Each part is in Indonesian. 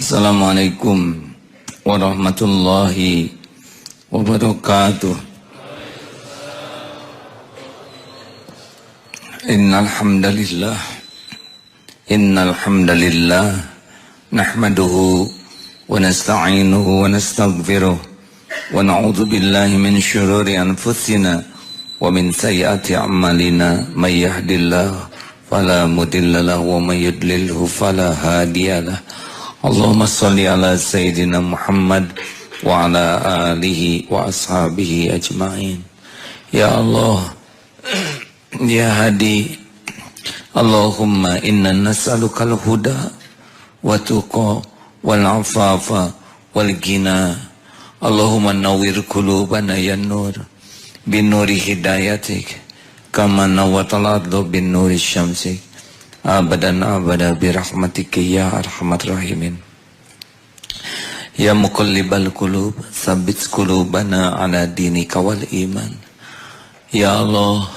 Assalamualaikum warahmatullahi wabarakatuh. Innal hamdalillah nahmaduhu wa nasta'inuhu wa nastaghfiruh wa na'udzu billahi min syururi anfusina wa min sayyiati a'malina may yahdihillahu fala mudilla lahu wa may yudlilhu fala hadiyalah. Allahumma shalli ala sayyidina Muhammad wa ala alihi wa ashabihi ajma'in. Ya Allah, ya Hadi, Allahumma inna nas'alukal huda wa tuqa wal afafa wal ghina. Allahumma nawwir qulubana ya nur bin nuri hidayatik kama nawwatal ardu bin nuri syamsik abadan abada birahmatika ya arhamar rahimin. Ya muqallibal qulub tsabbit qulubana ala dinika wal iman. Ya Allah,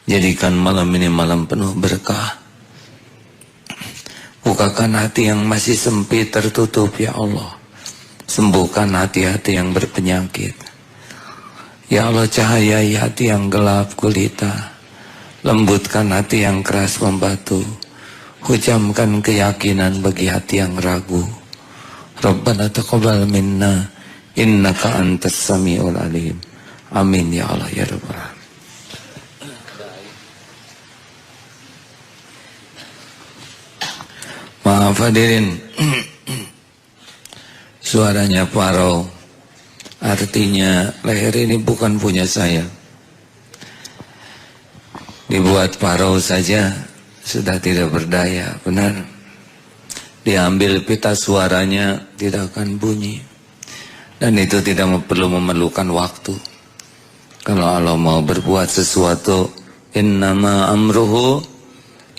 jadikan malam ini malam penuh berkah. Bukakan hati yang masih sempit tertutup ya Allah. Sembuhkan hati-hati yang berpenyakit. Ya Allah, cahayai hati yang gelap gulita. Lembutkan hati yang keras membatu. Hujamkan keyakinan bagi hati yang ragu. Rabbana taqabbal minna innaka antas samiul alim. Amin ya Allah ya Rabbal alamin. Maaf hadirin, suaranya parau. Artinya leher ini bukan punya saya. Dibuat parau saja sudah tidak berdaya, benar. Diambil pita suaranya tidak akan bunyi. Dan itu tidak perlu memerlukan waktu. Kalau Allah mau berbuat sesuatu, innama amruhu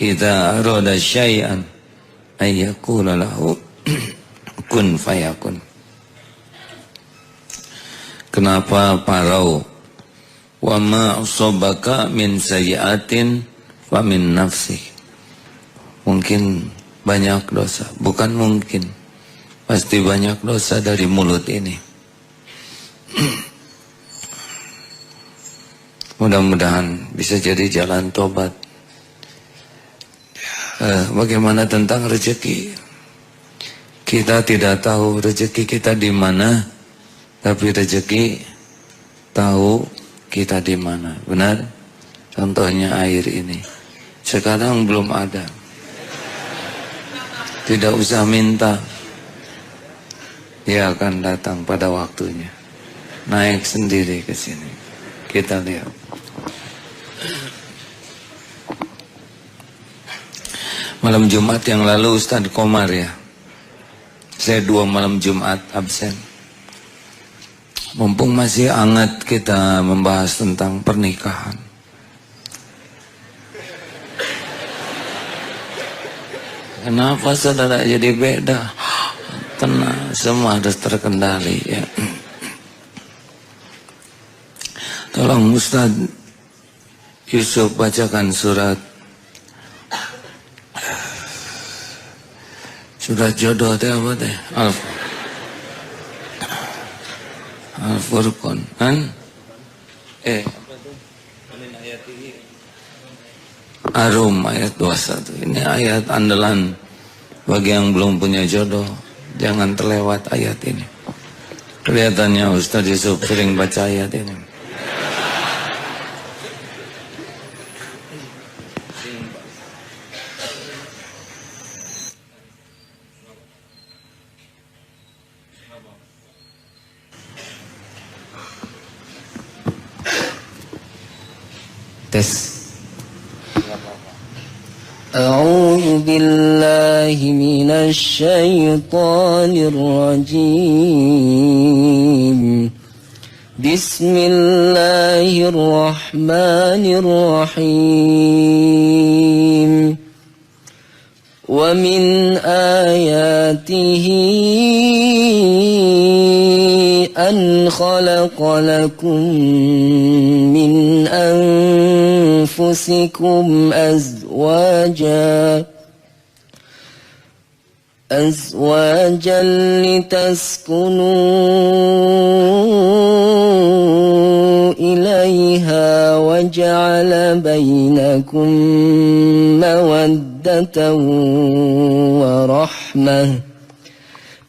idza arada syai'an ayyaqula lahu kun fayakun. Kenapa parau? Wa ma asabaka min sayyi'atin fa min nafsi. Mungkin banyak dosa, bukan mungkin, pasti banyak dosa dari mulut ini. Mudah-mudahan bisa jadi jalan tobat. Bagaimana tentang rezeki? Kita tidak tahu rezeki kita di mana, tapi rezeki tahu kita di mana. Benar? Contohnya air ini. Sekarang belum ada. Tidak usah minta. Dia akan datang pada waktunya. Naik sendiri ke sini. Kita lihat. Malam Jumat yang lalu Ustadz Komar ya. Saya 2 malam Jumat absen. Mumpung masih hangat kita membahas tentang pernikahan. Kenapa saudara jadi beda? Tenang, semua harus terkendali ya. Tolong Ustaz Yusuf bacakan surat jodoh teh apa teh? Al-Furqan kan? Apa tuh? Arum ayat 21. Ini ayat andalan bagi yang belum punya jodoh. Jangan terlewat ayat ini. Kelihatannya Ustaz Yusuf sering baca ayat ini. Tes. A'udzu billahi minasy syaithanir rajim. Bismillahirrahmanirrahim. Wa min ayatihi an khalaqa lakum min anfusikum azwaja أزواجا لتسكنوا إليها وجعل بينكم مودة ورحمة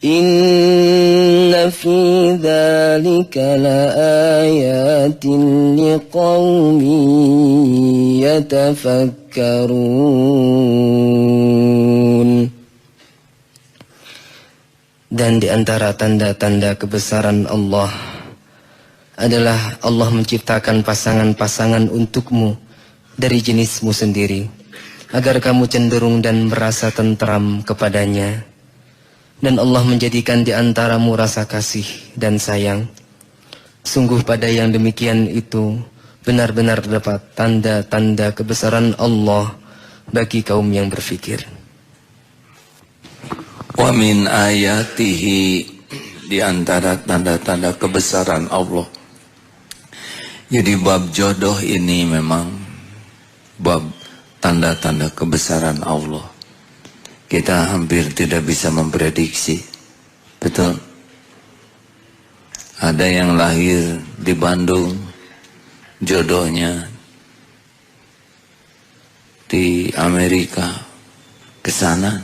إن في ذلك لآيات لقوم يتفكرون. Dan di antara tanda-tanda kebesaran Allah adalah Allah menciptakan pasangan-pasangan untukmu dari jenismu sendiri, agar kamu cenderung dan merasa tentram kepadanya. Dan Allah menjadikan di antaramu rasa kasih dan sayang. Sungguh pada yang demikian itu benar-benar terdapat tanda-tanda kebesaran Allah bagi kaum yang berfikir. Wa min ayatihi, di antara tanda-tanda kebesaran Allah. Jadi bab jodoh ini memang bab tanda-tanda kebesaran Allah. Kita hampir tidak bisa memprediksi. Betul. Ada yang lahir di Bandung, jodohnya di Amerika, ke sana.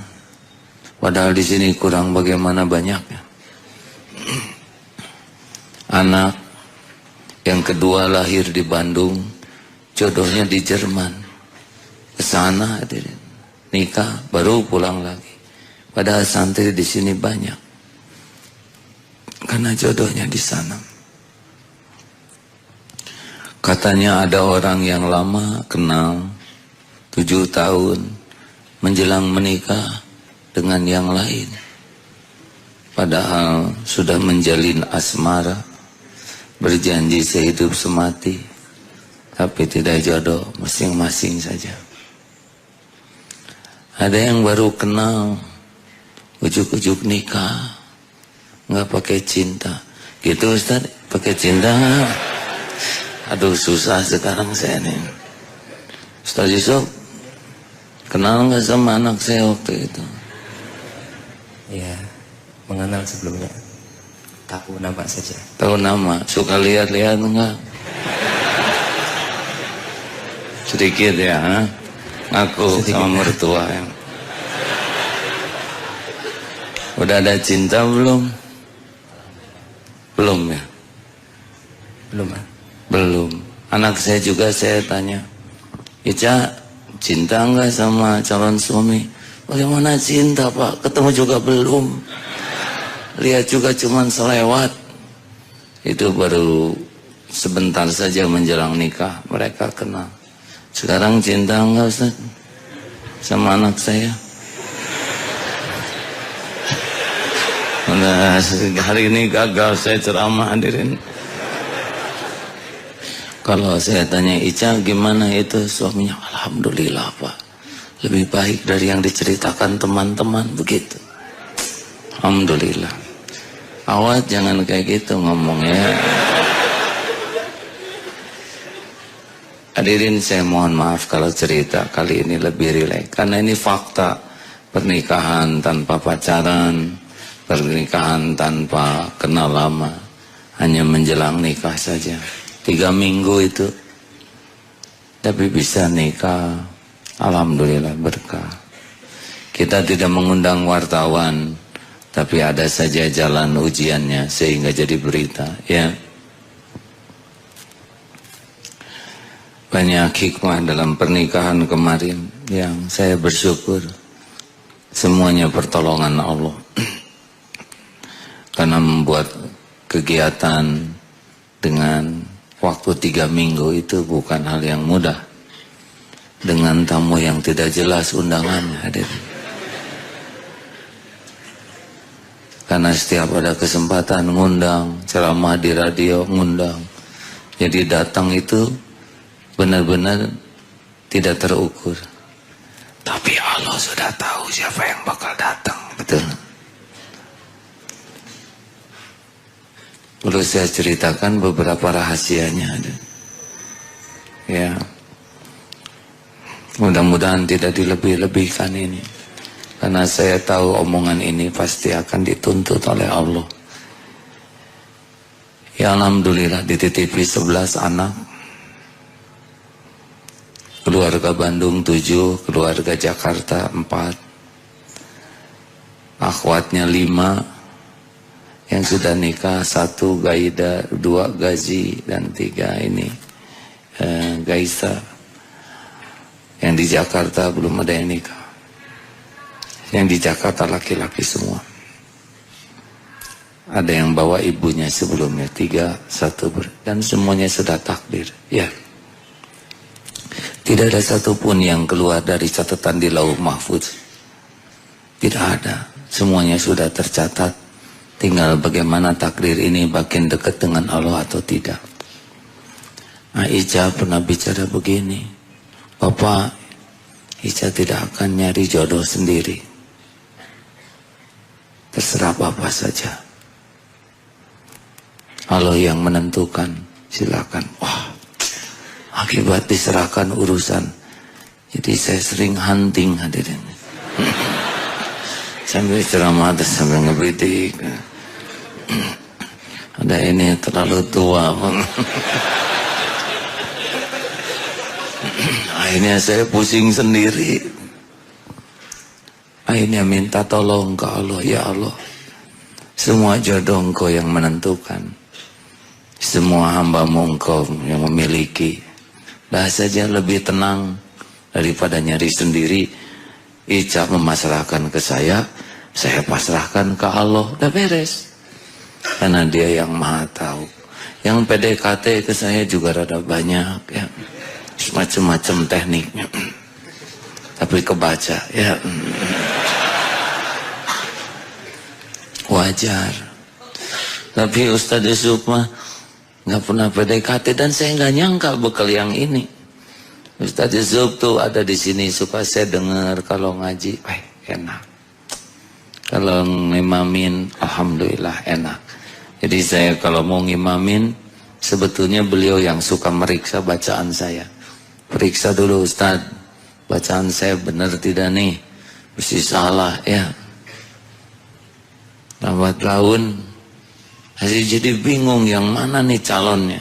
Padahal di sini kurang bagaimana banyaknya. Anak yang kedua lahir di Bandung, jodohnya di Jerman, ke sana nikah, baru pulang lagi. Padahal santri di sini banyak, karena jodohnya di sana. Katanya ada orang yang lama kenal, 7 tahun, menjelang menikah dengan yang lain, padahal sudah menjalin asmara, berjanji sehidup semati, tapi tidak jodoh, masing-masing saja. Ada yang baru kenal, ujuk-ujuk nikah, nggak pakai cinta, gitu Ustaz, pakai cinta nggak? Aduh susah sekarang saya nih. Ustaz Yusuf, kenal nggak sama anak saya waktu itu? Ya, mengenal sebelumnya. Tahu nama saja. Tahu nama, suka lihat-lihat enggak? Sedikit ya, ha? Ngaku sedikit sama mertua ya. Udah ada cinta belum? Belum ya? Belum. Belum. Anak saya juga saya tanya, Ica, cinta enggak sama calon suami? Bagaimana cinta Pak? Ketemu juga belum. Lihat juga cuman selewat. Itu baru sebentar saja menjelang nikah mereka kenal. Sekarang cinta enggak Ustaz? Sama anak saya? Nah, hari ini gagal saya ceramah hadirin. Kalau saya tanya Ica gimana itu suaminya? Alhamdulillah Pak, lebih baik dari yang diceritakan teman-teman, begitu. Alhamdulillah. Awas jangan kayak gitu ngomongnya. Hadirin saya mohon maaf kalau cerita kali ini lebih rileks, karena ini fakta. Pernikahan tanpa pacaran, pernikahan tanpa kenal lama, hanya menjelang nikah saja 3 minggu itu, tapi bisa nikah. Alhamdulillah berkah. Kita tidak mengundang wartawan, tapi ada saja jalan ujiannya sehingga jadi berita, ya. Banyak hikmah dalam pernikahan kemarin yang saya bersyukur. Semuanya pertolongan Allah. Karena membuat kegiatan dengan waktu 3 minggu itu bukan hal yang mudah. Dengan tamu yang tidak jelas undangannya, hadir. Karena setiap ada kesempatan ngundang, ceramah di radio ngundang. Jadi datang itu benar-benar tidak terukur. Tapi Allah sudah tahu siapa yang bakal datang, betul. Perlu saya ceritakan beberapa rahasianya, hadir. Ya. Mudah-mudahan tidak dilebih-lebihkan ini. Karena saya tahu omongan ini pasti akan dituntut oleh Allah. Ya alhamdulillah dititipi 11 anak. Keluarga Bandung 7, keluarga Jakarta 4. Akhwatnya 5. Yang sudah nikah 1 Gaida, 2 Gazi, dan 3 ini Gaisa. Yang di Jakarta belum ada yang nikah. Yang di Jakarta laki-laki semua. Ada yang bawa ibunya sebelumnya 3, 1 dan semuanya sudah takdir. Ya. Tidak ada satupun yang keluar dari catatan di Lauh Mahfuz. Tidak ada. Semuanya sudah tercatat. Tinggal bagaimana takdir ini makin dekat dengan Allah atau tidak. Ica pernah bicara begini. Bapak, Ica tidak akan nyari jodoh sendiri. Terserah Bapak saja. Allah yang menentukan, silakan. Wah, akibat diserahkan urusan. Jadi saya sering hunting hadirin. Sambil ceramah terus sambil ngebidik. Ada ini terlalu tua. Akhirnya saya pusing sendiri. Akhirnya minta tolong ke Allah. Ya Allah, semua jodoh Engkau yang menentukan. Semua hamba-Mu Engkau yang memiliki. Dah saja lebih tenang daripada nyari sendiri. Ica memasrahkan ke saya pasrahkan ke Allah. Udah beres. Karena Dia yang Maha Tahu. Yang PDKT ke saya juga rada banyak ya. Macam-macam tekniknya. Tapi kebaca ya. Wajar. Tapi Ustaz Yusuf mah nggak pernah PDKT dan saya nggak nyangka bekal yang ini. Ustaz Yusuf tuh ada di sini suka saya dengar kalau ngaji, enak. Kalau ngimamin, alhamdulillah enak. Jadi saya kalau mau ngimamin, sebetulnya beliau yang suka meriksa bacaan saya. Periksa dulu Ustaz, bacaan saya benar tidak nih, mesti salah ya. Lambat laun masih jadi bingung yang mana nih calonnya.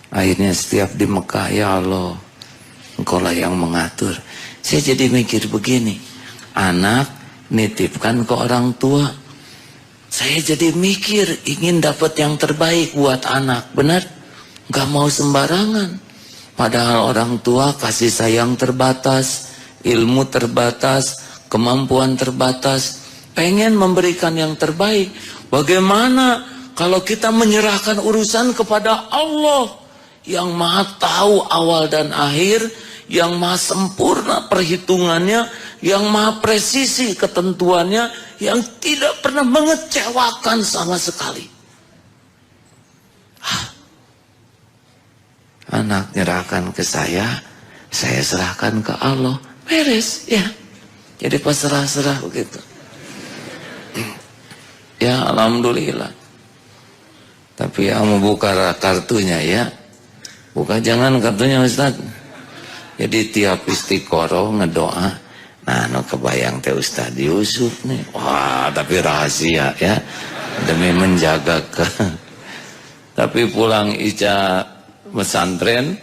Akhirnya setiap di Mekah, ya Allah, Engkau lah yang mengatur. Saya jadi mikir begini, anak nitipkan ke orang tua. Saya jadi mikir ingin dapat yang terbaik buat anak, benar? Gak mau sembarangan. Padahal orang tua kasih sayang terbatas, ilmu terbatas, kemampuan terbatas. Pengen memberikan yang terbaik. Bagaimana kalau kita menyerahkan urusan kepada Allah yang Maha tahu awal dan akhir, yang Maha sempurna perhitungannya, yang Maha presisi ketentuannya, yang tidak pernah mengecewakan sama sekali. Anak nyerahkan ke saya serahkan ke Allah, beres ya. Jadi pasrah-serah begitu. Ya alhamdulillah. Tapi ya mau buka kartunya ya. Buka jangan kartunya Ustaz. Jadi tiap istiqoroh ngedoa. Nah kebayang teh Ustaz Yusuf nih. Wah tapi rahasia ya. Demi menjaga ke. Tapi pulang Ica pesantren.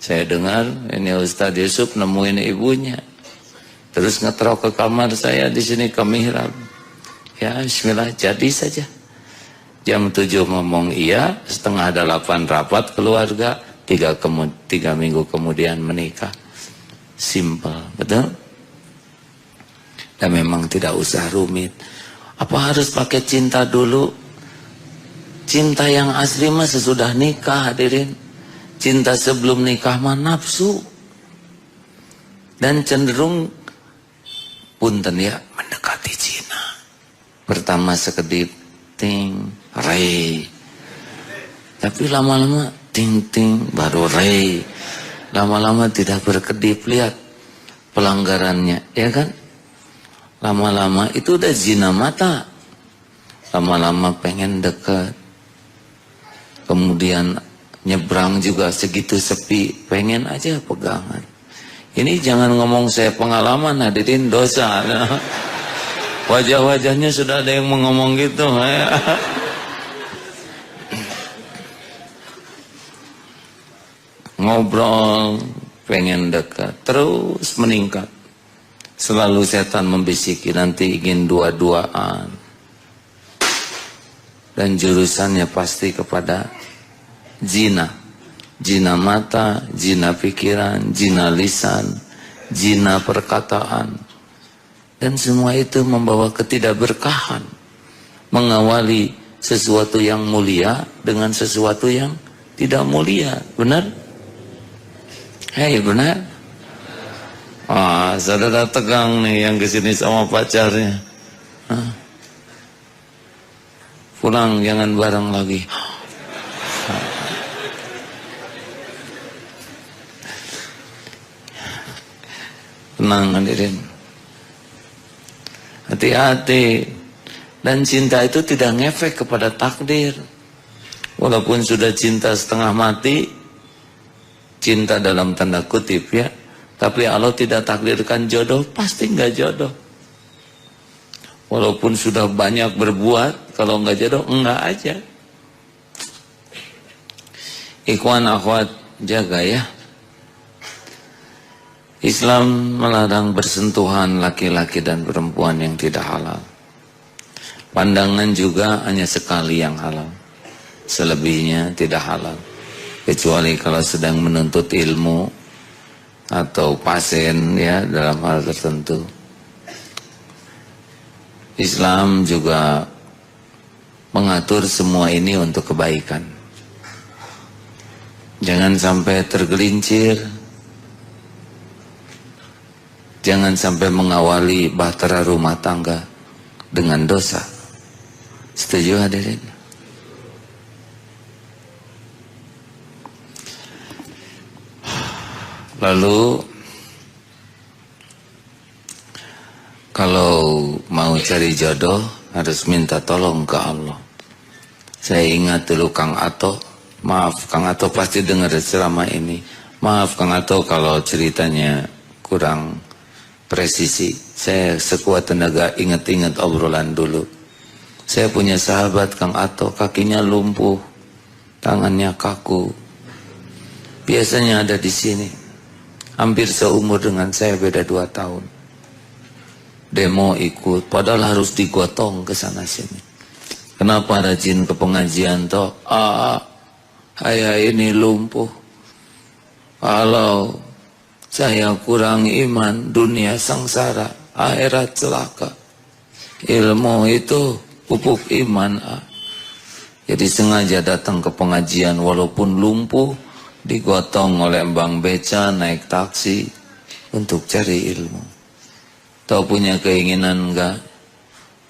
Saya dengar ini Ustaz Yusuf nemuin ibunya. Terus ngetrok ke kamar saya di sini ke mihrab. Ya bismillah jadi saja. Jam 7 ngomong iya, 7:30 rapat keluarga, 3 minggu kemudian menikah. Simple, betul? Dan memang tidak usah rumit. Apa harus pakai cinta dulu? Cinta yang asli mah sesudah nikah hadirin. Cinta sebelum nikah mah nafsu. Dan cenderung punten ya mendekati Cina. Pertama sekedip ting rei, tapi lama-lama ting ting baru rei, lama-lama tidak berkedip. Lihat pelanggarannya ya kan, lama-lama itu udah zina mata, lama-lama pengen dekat, kemudian nyebrang juga segitu sepi, pengen aja pegangan. Ini jangan ngomong saya pengalaman, hadirin, dosa. Wajah-wajahnya sudah ada yang ngomong gitu. Ngobrol, pengen dekat, terus meningkat. Selalu setan membisiki, nanti ingin dua-duaan. Dan jurusannya pasti kepada zina. Zina mata, zina pikiran, zina lisan, zina perkataan. Dan semua itu membawa ketidakberkahan. Mengawali sesuatu yang mulia dengan sesuatu yang tidak mulia. Benar? Hei, benar? Saudara tegang nih yang kesini sama pacarnya. Pulang jangan bareng lagi. Tenang hadirin. Hati-hati. Dan cinta itu tidak ngefek kepada takdir. Walaupun sudah cinta setengah mati, cinta dalam tanda kutip ya, tapi Allah tidak takdirkan jodoh, pasti nggak jodoh. Walaupun sudah banyak berbuat, kalau nggak jodoh, enggak aja. Ikhwan akhwat, jaga ya. Islam melarang bersentuhan laki-laki dan perempuan yang tidak halal. Pandangan juga hanya sekali yang halal. Selebihnya tidak halal. Kecuali kalau sedang menuntut ilmu atau pasien ya dalam hal tertentu. Islam juga mengatur semua ini untuk kebaikan. Jangan sampai tergelincir. Jangan sampai mengawali bahtera rumah tangga dengan dosa. Setuju hadirin? Lalu kalau mau cari jodoh harus minta tolong ke Allah. Saya ingat dulu Kang Ato, maaf Kang Ato pasti dengar ceramah ini. Maaf Kang Ato kalau ceritanya kurang presisi. Saya sekuat tenaga ingat-ingat obrolan dulu. Saya punya sahabat Kang Ato, kakinya lumpuh, tangannya kaku. Biasanya ada di sini. Hampir seumur dengan saya, beda 2 tahun. Demo ikut, padahal harus digotong ke sana sini. Kenapa rajin ke pengajian toh? Saya ini lumpuh. Kalau saya kurang iman, dunia sengsara, akhirat celaka. Ilmu itu pupuk iman. Jadi sengaja datang ke pengajian walaupun lumpuh, digotong oleh Bang Beca, naik taksi untuk cari ilmu. Tahu punya keinginan enggak?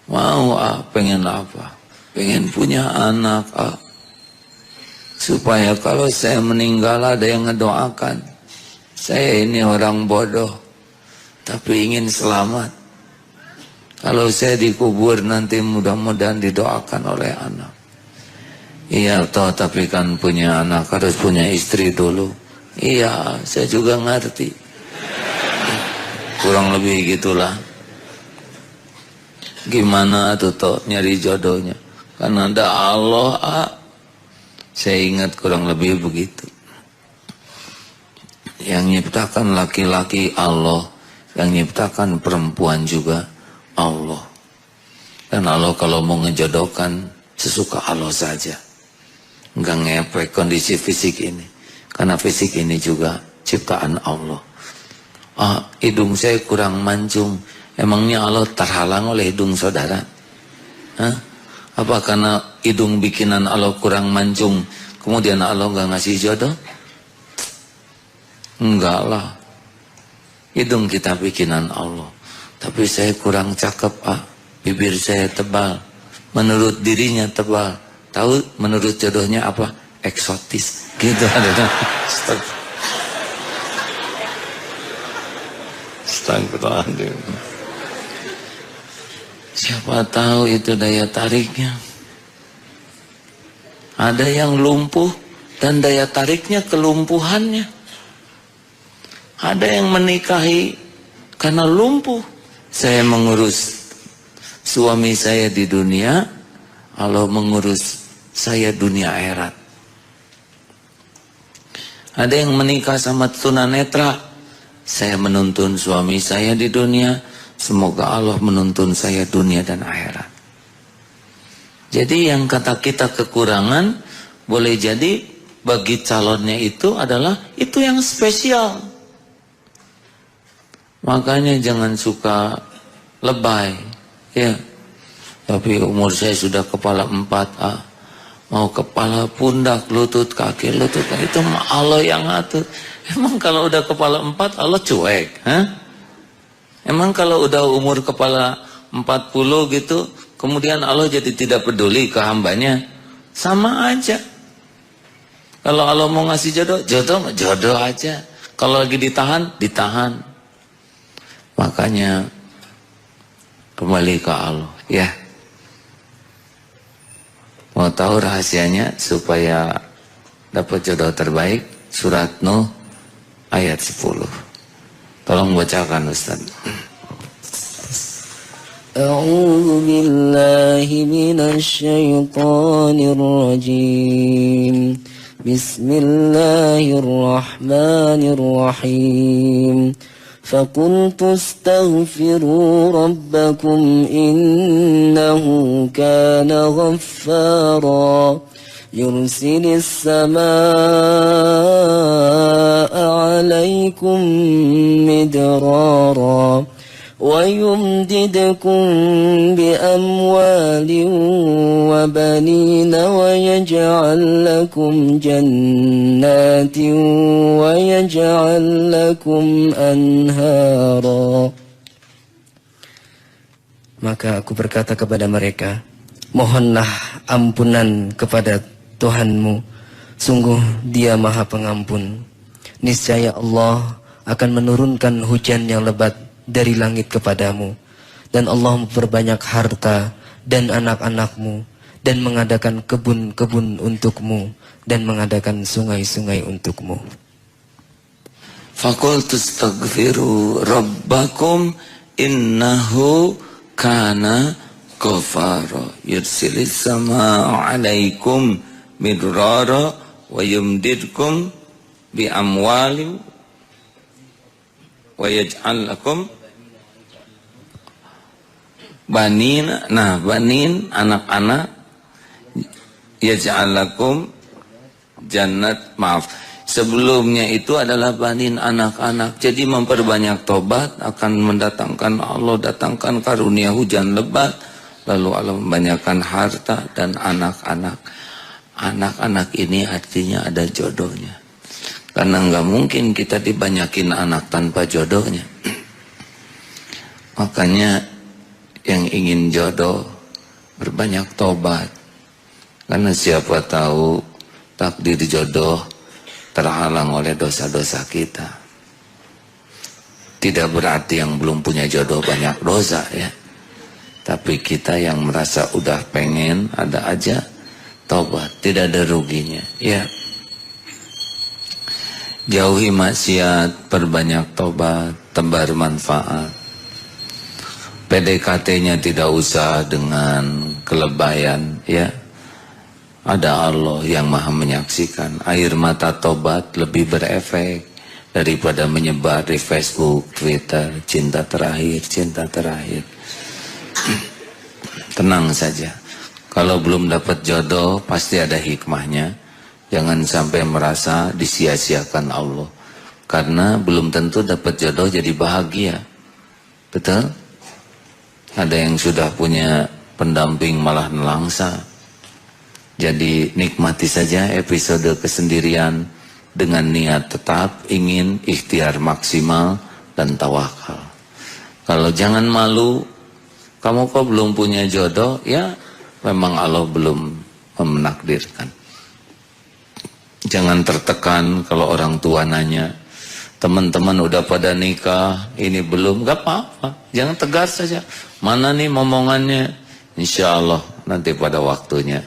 Mau pengen apa? Pengen punya anak supaya kalau saya meninggal ada yang ngedoakan. Saya ini orang bodoh, tapi ingin selamat. Kalau saya dikubur nanti mudah-mudahan didoakan oleh anak. Iya toh, tapi kan punya anak harus punya istri dulu. Iya, saya juga ngerti. Kurang lebih gitulah. Gimana tuh toh nyari jodohnya? Karena ada Allah. Saya ingat kurang lebih begitu. Yang nyiptakan laki-laki Allah, yang nyiptakan perempuan juga Allah. Dan Allah kalau mau ngejodohkan sesuka Allah saja. Enggak ngepek kondisi fisik ini. Karena fisik ini juga ciptaan Allah. Hidung saya kurang mancung. Emangnya Allah terhalang oleh hidung saudara? Apa karena hidung bikinan Allah kurang mancung, kemudian Allah enggak ngasih jodoh? Enggak lah. Hidung kita bikinan Allah. Tapi saya kurang cakep bibir saya tebal. Menurut dirinya tebal. Tahu menurut jodohnya apa? Eksotis. Gitu ada. Astagfirullahaladzim. Siapa tahu itu daya tariknya. Ada yang lumpuh dan daya tariknya kelumpuhannya. Ada yang menikahi karena lumpuh. Saya mengurus suami saya di dunia, Allah mengurus saya dunia akhirat. Ada yang menikah sama tunanetra, saya menuntun suami saya di dunia, semoga Allah menuntun saya dunia dan akhirat. Jadi yang kata kita kekurangan, boleh jadi bagi calonnya itu adalah itu yang spesial. Makanya jangan suka lebay, ya. Tapi umur saya sudah kepala 4A. Mau kepala, pundak, lutut, kaki, lutut, itu Allah yang ngatur. Emang kalau udah kepala 4 Allah cuek, ha? Emang kalau udah umur kepala 40 gitu, kemudian Allah jadi tidak peduli ke hambanya? Sama aja. Kalau Allah mau ngasih jodoh, jodoh aja. Kalau lagi ditahan, ditahan. Makanya kembali ke Allah, ya. Mau tahu rahasianya supaya dapat jodoh terbaik? Surat Nuh ayat 10. Tolong bacakan Ustaz. A'udzu billahi minasy syaithanir rajim. Bismillahirrahmanirrahim. فقلت استغفروا ربكم إنه كان غفارا يرسل السماء عليكم مدرارا ويمددكم بأموال وبنين ويجعل لكم جنات ويجعل لكم أنهارا. Maka aku berkata kepada mereka, mohonlah ampunan kepada Tuhanmu, sungguh Dia Maha Pengampun. Niscaya Allah akan menurunkan hujan yang lebat dari langit kepadamu, dan Allah memperbanyak harta dan anak-anakmu, dan mengadakan kebun-kebun untukmu, dan mengadakan sungai-sungai untukmu. Faqultu astaghfiru rabbakum innahu kana ghafara yursilis samaa 'alaikum midrara wa yumdidkum bi amwalin wa yaj'al lakum banin, banin anak-anak, yaj'al lakum jannat, sebelumnya itu adalah banin anak-anak. Jadi memperbanyak tobat akan mendatangkan Allah datangkan karunia hujan lebat, lalu Allah membanyakkan harta dan anak-anak. Anak-anak ini artinya ada jodohnya. Karena nggak mungkin kita dibanyakin anak tanpa jodohnya. Makanya yang ingin jodoh berbanyak tobat. Karena siapa tahu takdir jodoh terhalang oleh dosa-dosa kita. Tidak berarti yang belum punya jodoh banyak dosa ya. Tapi kita yang merasa udah pengen ada aja tobat, tidak ada ruginya ya. Jauhi maksiat, perbanyak tobat, tebar manfaat. PDKT-nya tidak usah dengan kelebayan ya. Ada Allah yang Maha menyaksikan. Air mata tobat lebih berefek daripada menyebar di Facebook, Twitter, cinta terakhir, cinta terakhir. Tenang saja. Kalau belum dapat jodoh pasti ada hikmahnya. Jangan sampai merasa disia-siakan Allah. Karena belum tentu dapat jodoh jadi bahagia. Betul? Ada yang sudah punya pendamping malah nelangsa. Jadi nikmati saja episode kesendirian dengan niat tetap ingin ikhtiar maksimal dan tawakal. Kalau jangan malu, kamu kok belum punya jodoh, ya memang Allah belum menakdirkan. Jangan tertekan kalau orang tua nanya, teman-teman udah pada nikah, ini belum, gak apa-apa. Jangan tegar saja. Mana nih momongannya? Insya Allah nanti pada waktunya.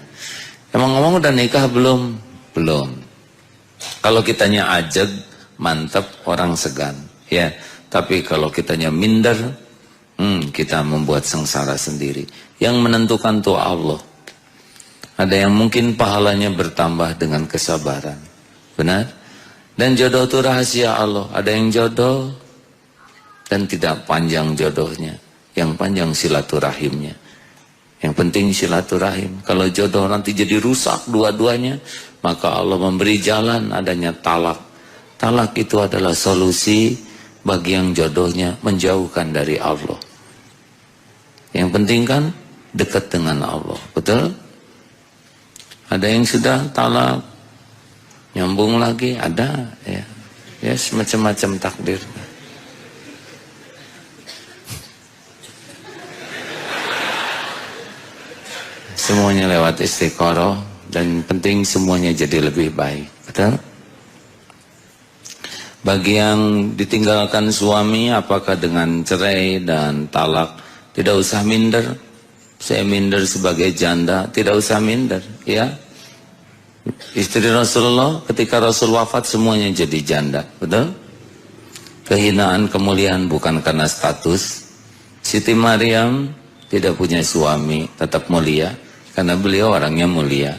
Emang ngomong udah nikah belum? Belum. Kalau kitanya ajeg, mantap, orang segan. Ya, tapi kalau kitanya minder, kita membuat sengsara sendiri. Yang menentukan tuh Allah. Ada yang mungkin pahalanya bertambah dengan kesabaran. Benar? Dan jodoh itu rahasia Allah. Ada yang jodoh dan tidak panjang jodohnya. Yang panjang silaturahimnya. Yang penting silaturahim. Kalau jodoh nanti jadi rusak dua-duanya, maka Allah memberi jalan adanya talak. Talak itu adalah solusi bagi yang jodohnya menjauhkan dari Allah. Yang penting kan dekat dengan Allah. Betul? Ada yang sudah talak, nyambung lagi, ada. Ya semacam-macam takdir. Semuanya lewat istiqoroh dan penting semuanya jadi lebih baik. Betul? Bagi yang ditinggalkan suami, apakah dengan cerai dan talak, tidak usah minder. Saya minder sebagai janda, tidak usah minder. Ya, istri Rasulullah ketika Rasul wafat semuanya jadi janda. Betul? Kehinaan kemuliaan bukan karena status. Siti Maryam tidak punya suami, tetap mulia. Karena beliau orangnya mulia.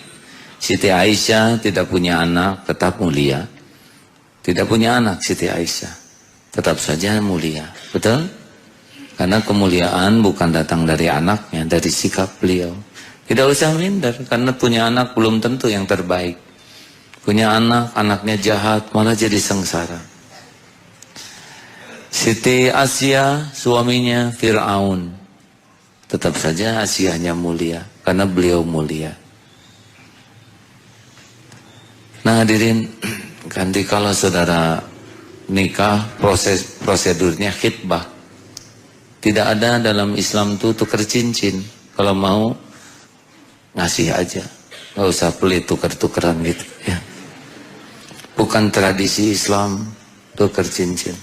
Siti Aisyah tidak punya anak, tetap mulia. Tidak punya anak Siti Aisyah, tetap saja mulia. Betul? Karena kemuliaan bukan datang dari anaknya, dari sikap beliau. Tidak usah minder, karena punya anak belum tentu yang terbaik. Punya anak, anaknya jahat, malah jadi sengsara. Siti Asia, suaminya Fir'aun. Tetap saja Asianya mulia, karena beliau mulia. Nah hadirin, nanti kalau saudara nikah, prosedurnya khitbah. Tidak ada dalam Islam itu tukar cincin. Kalau mau, ngasih aja. Gak usah pelit tukar-tukaran gitu. Ya. Bukan tradisi Islam, tukar cincin.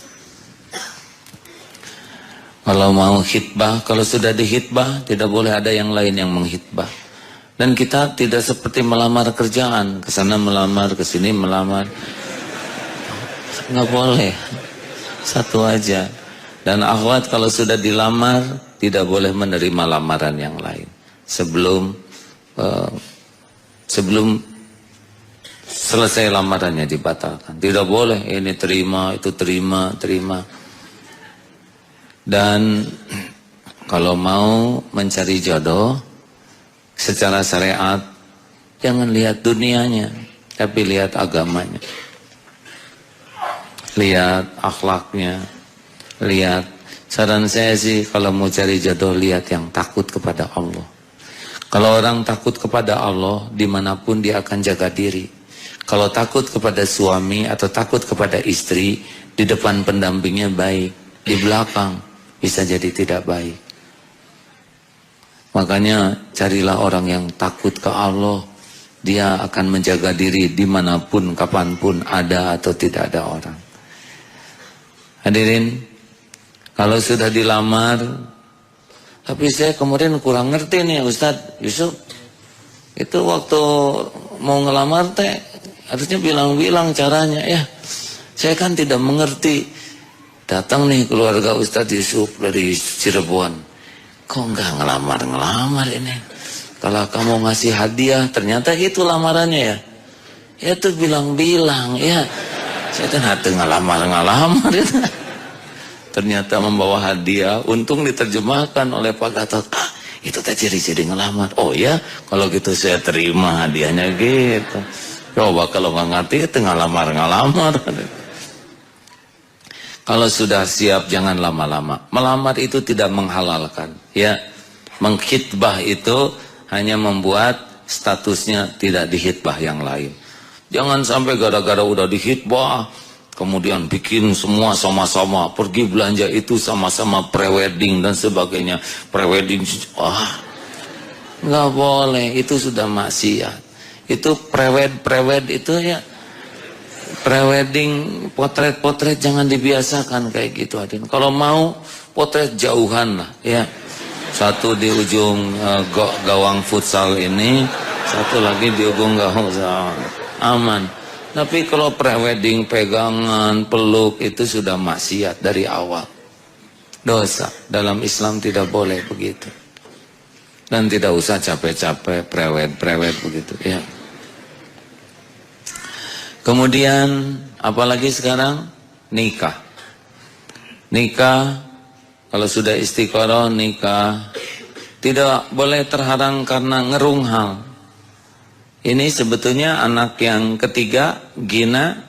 Kalau mau khitbah, kalau sudah dihitbah, tidak boleh ada yang lain yang menghitbah. Dan kita tidak seperti melamar kerjaan, ke sana melamar, ke sini melamar. Nggak boleh, satu aja. Dan akhwat kalau sudah dilamar, tidak boleh menerima lamaran yang lain. Sebelum selesai lamarannya dibatalkan. Tidak boleh, ini terima, itu terima. Dan kalau mau mencari jodoh secara syariat, jangan lihat dunianya, tapi lihat agamanya. Lihat akhlaknya, lihat. Saran saya sih kalau mau cari jodoh, lihat yang takut kepada Allah. Kalau orang takut kepada Allah, dimanapun dia akan jaga diri. Kalau takut kepada suami atau takut kepada istri, di depan pendampingnya baik, di belakang bisa jadi tidak baik. Makanya carilah orang yang takut ke Allah. Dia akan menjaga diri dimanapun, kapanpun, ada atau tidak ada orang. Hadirin, kalau sudah dilamar, tapi saya kemudian kurang ngerti nih Ustadz Yusuf. Itu waktu mau ngelamar teh, harusnya bilang-bilang caranya. Ya, saya kan tidak mengerti. Datang nih keluarga Ustadz Yusuf dari Cirebon. Kok nggak ngelamar ini? Kalau kamu ngasih hadiah, ternyata itu lamarannya ya. Ya tuh bilang-bilang ya. Saya kan hati ngelamar itu. Ternyata membawa hadiah. Untung diterjemahkan oleh Pak Gatot. Itu teh ciri-ciri ngelamar. Oh ya, kalau gitu saya terima hadiahnya gitu. Coba kalau nggak ngerti itu ngelamar. Kalau sudah siap jangan lama-lama. Melamar itu tidak menghalalkan. Ya, mengkhitbah itu hanya membuat statusnya tidak dihitbah yang lain. Jangan sampai gara-gara udah dihitbah, kemudian bikin semua sama-sama, pergi belanja itu sama-sama prewedding dan sebagainya. Prewedding, nggak boleh. Itu sudah maksiat. Itu prewed itu ya. Prewedding, potret-potret jangan dibiasakan kayak gitu hadirin. Kalau mau potret jauhan lah ya. Satu di ujung gawang futsal ini, satu lagi di ujung gawang aman. Tapi kalau prewedding, pegangan, peluk itu sudah maksiat dari awal. Dosa. Dalam Islam tidak boleh begitu. Dan tidak usah capek-capek prewed begitu ya. Kemudian apalagi sekarang nikah. Nikah kalau sudah istiqoroh nikah tidak boleh terhalang karena ngerung hal. Ini sebetulnya anak yang ketiga, Gina,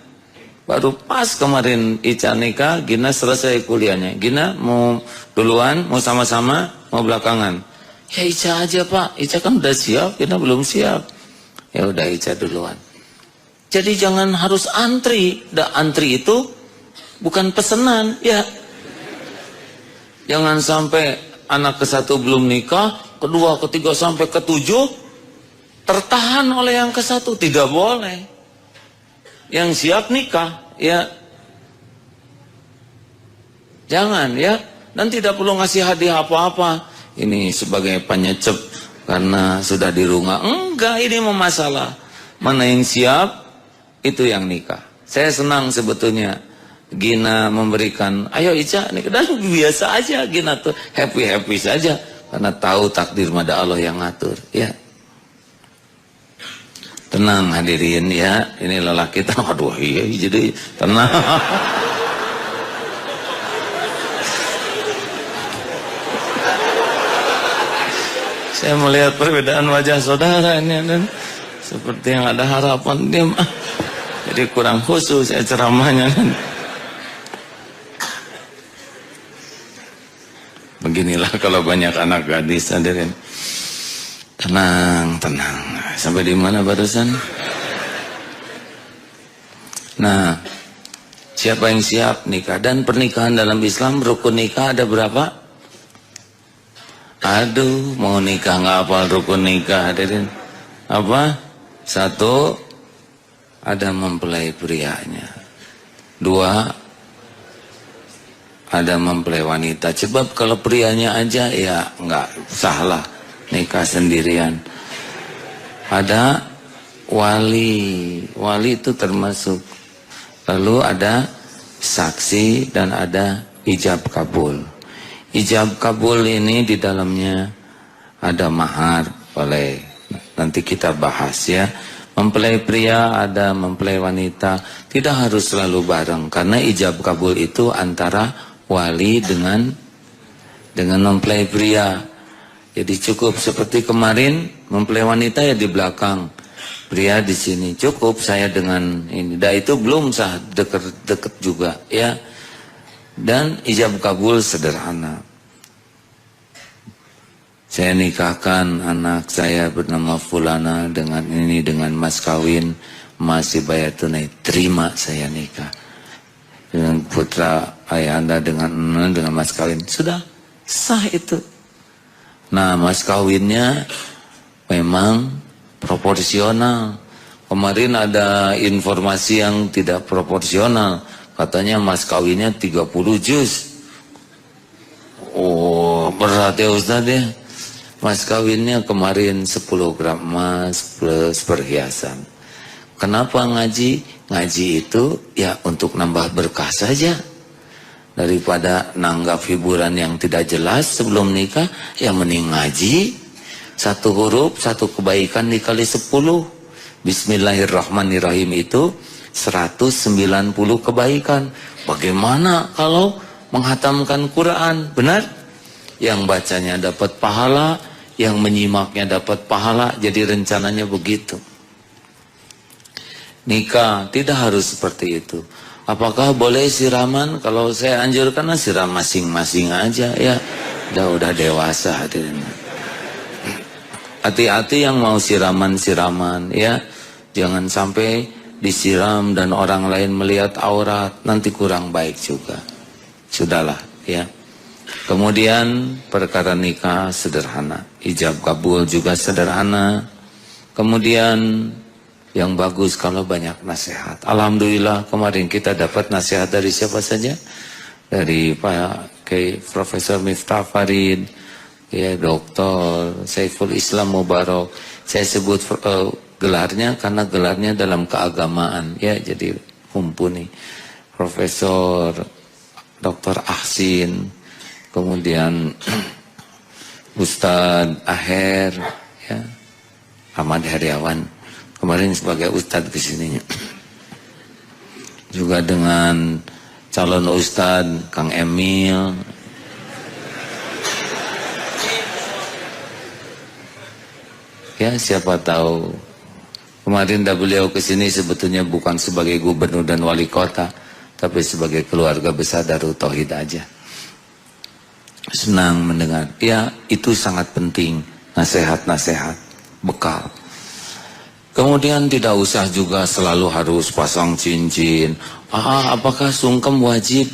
baru pas kemarin Ica nikah, Gina selesai kuliahnya. Gina mau duluan, mau sama-sama, mau belakangan. Ya Ica aja Pak, Ica kan udah siap, Gina belum siap. Ya udah Ica duluan. Jadi jangan harus antri. Antri itu bukan pesenan, ya. Jangan sampai anak ke-1 belum nikah, kedua, ketiga sampai ke-7 tertahan oleh yang ke-1. Tidak boleh. Yang siap nikah, ya. Jangan, ya. Dan tidak perlu ngasih hadiah apa-apa. Ini sebagai penyecep karena sudah di rumah. Enggak, ini mau masalah. Mana yang siap, itu yang nikah. Saya senang sebetulnya Gina memberikan, ayo Ica nikah. Dan biasa aja Gina tuh happy-happy saja. Karena tahu takdir mada Allah yang ngatur, ya. Tenang hadirin ya, ini lelaki kita, aduh iya jadi tenang. Saya melihat perbedaan wajah saudara ini dan seperti yang ada harapan dia, jadi kurang khusus saya ceramahnya. Beginilah kalau banyak anak gadis hadirin. Tenang, tenang. Sampai di mana barusan? Nah, siapa yang siap nikah? Dan pernikahan dalam Islam, rukun nikah ada berapa? Aduh, mau nikah nggak hafal rukun nikah, hadirin. Apa? 1, ada mempelai prianya. 2, ada mempelai wanita. Sebab kalau prianya aja ya nggak salah nikah sendirian. Ada wali. Wali itu termasuk. Lalu ada saksi dan ada ijab kabul. Ijab kabul ini di dalamnya ada mahar. Boleh nanti kita bahas ya. Mempelai pria ada mempelai wanita. Tidak harus selalu bareng. Karena ijab kabul itu antara wali dengan mempelai pria. Jadi cukup seperti kemarin mempelai wanita ya di belakang, pria di sini. Cukup saya dengan ini. Dan itu belum sah deket juga ya. Dan ijab kabul sederhana. Saya nikahkan anak saya bernama Fulana dengan ini, dengan mas kawin, masih bayar tunai. Terima saya nikah. Dengan putra ayah anda dengan mas kawin. Sudah sah itu. Nah, mas kawinnya memang proporsional. Kemarin ada informasi yang tidak proporsional. Katanya mas kawinnya 30 juz. Oh, berat ya Ustaz ya. Mas kawinnya kemarin 10 gram emas plus perhiasan. Kenapa ngaji? Ngaji itu ya untuk nambah berkah saja. Daripada nanggap hiburan yang tidak jelas sebelum nikah, ya mending ngaji. 1 huruf, 1 kebaikan dikali 10. Bismillahirrahmanirrahim itu 190 kebaikan. Bagaimana kalau menghatamkan Quran? Benar? Yang bacanya dapat pahala, yang menyimaknya dapat pahala. Jadi rencananya begitu. Nikah tidak harus seperti itu. Apakah boleh siraman? Kalau saya anjurkan siram masing-masing aja ya. Udah dewasa hadirin. Hati-hati yang mau siraman-siraman ya. Jangan sampai disiram dan orang lain melihat aurat, nanti kurang baik juga. Sudahlah ya. Kemudian perkara nikah sederhana, ijab kabul juga sederhana. Kemudian yang bagus kalau banyak nasihat. Alhamdulillah kemarin kita dapat nasihat dari siapa saja? Dari Pak Profesor Miftah Farid, ya Dr. Saiful Islam Mubarak. Saya sebut gelarnya karena gelarnya dalam keagamaan ya, jadi mumpuni. Profesor Dr. Ahsin, kemudian Ustadz Aher ya, Ahmad Heriawan kemarin sebagai Ustadz kesininya, juga dengan calon Ustadz Kang Emil. Ya siapa tahu kemarin beliau kesini sebetulnya bukan sebagai gubernur dan wali kota, tapi sebagai keluarga besar Darut Tauhid aja. Senang mendengar. Ya itu sangat penting, nasihat-nasihat bekal. Kemudian tidak usah juga selalu harus pasang cincin. Apakah sungkem wajib?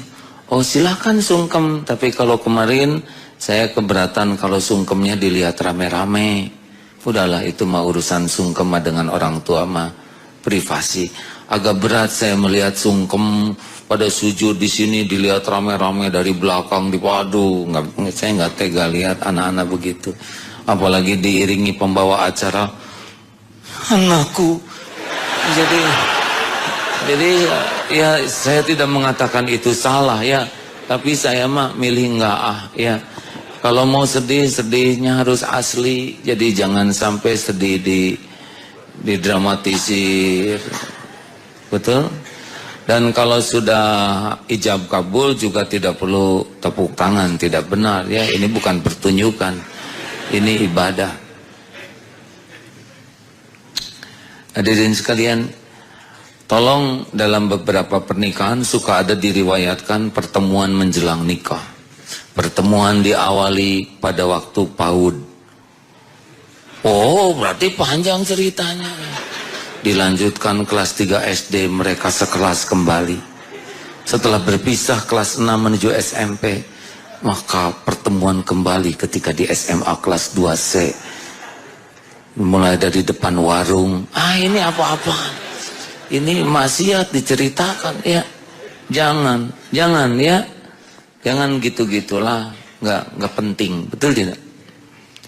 Oh silahkan sungkem, tapi kalau kemarin saya keberatan kalau sungkemnya dilihat rame-rame. Udahlah itu mah urusan sungkem dengan orang tua mah privasi. Agak berat saya melihat sungkem pada sujud di sini dilihat rame-rame dari belakang di padu. Saya nggak tega lihat anak-anak begitu. Apalagi diiringi pembawa acara anakku. Jadi ya saya tidak mengatakan itu salah ya, tapi saya mah milih nggak ya. Kalau mau sedih, sedihnya harus asli. Jadi jangan sampai sedih didramatisir. Betul? Dan kalau sudah ijab kabul juga tidak perlu tepuk tangan, tidak benar ya. Ini bukan pertunjukan. Ini ibadah. Hadirin sekalian, tolong dalam beberapa pernikahan suka ada diriwayatkan pertemuan menjelang nikah. Pertemuan diawali pada waktu PAUD. Oh, berarti panjang ceritanya. Dilanjutkan kelas 3 SD, mereka sekelas kembali. Setelah berpisah kelas 6 menuju SMP, maka pertemuan kembali ketika di SMA kelas 2C. Mulai dari depan warung. Ini apa-apa. Ini maksiat diceritakan ya. Jangan ya. Jangan gitu-gitulah, nggak penting, betul tidak?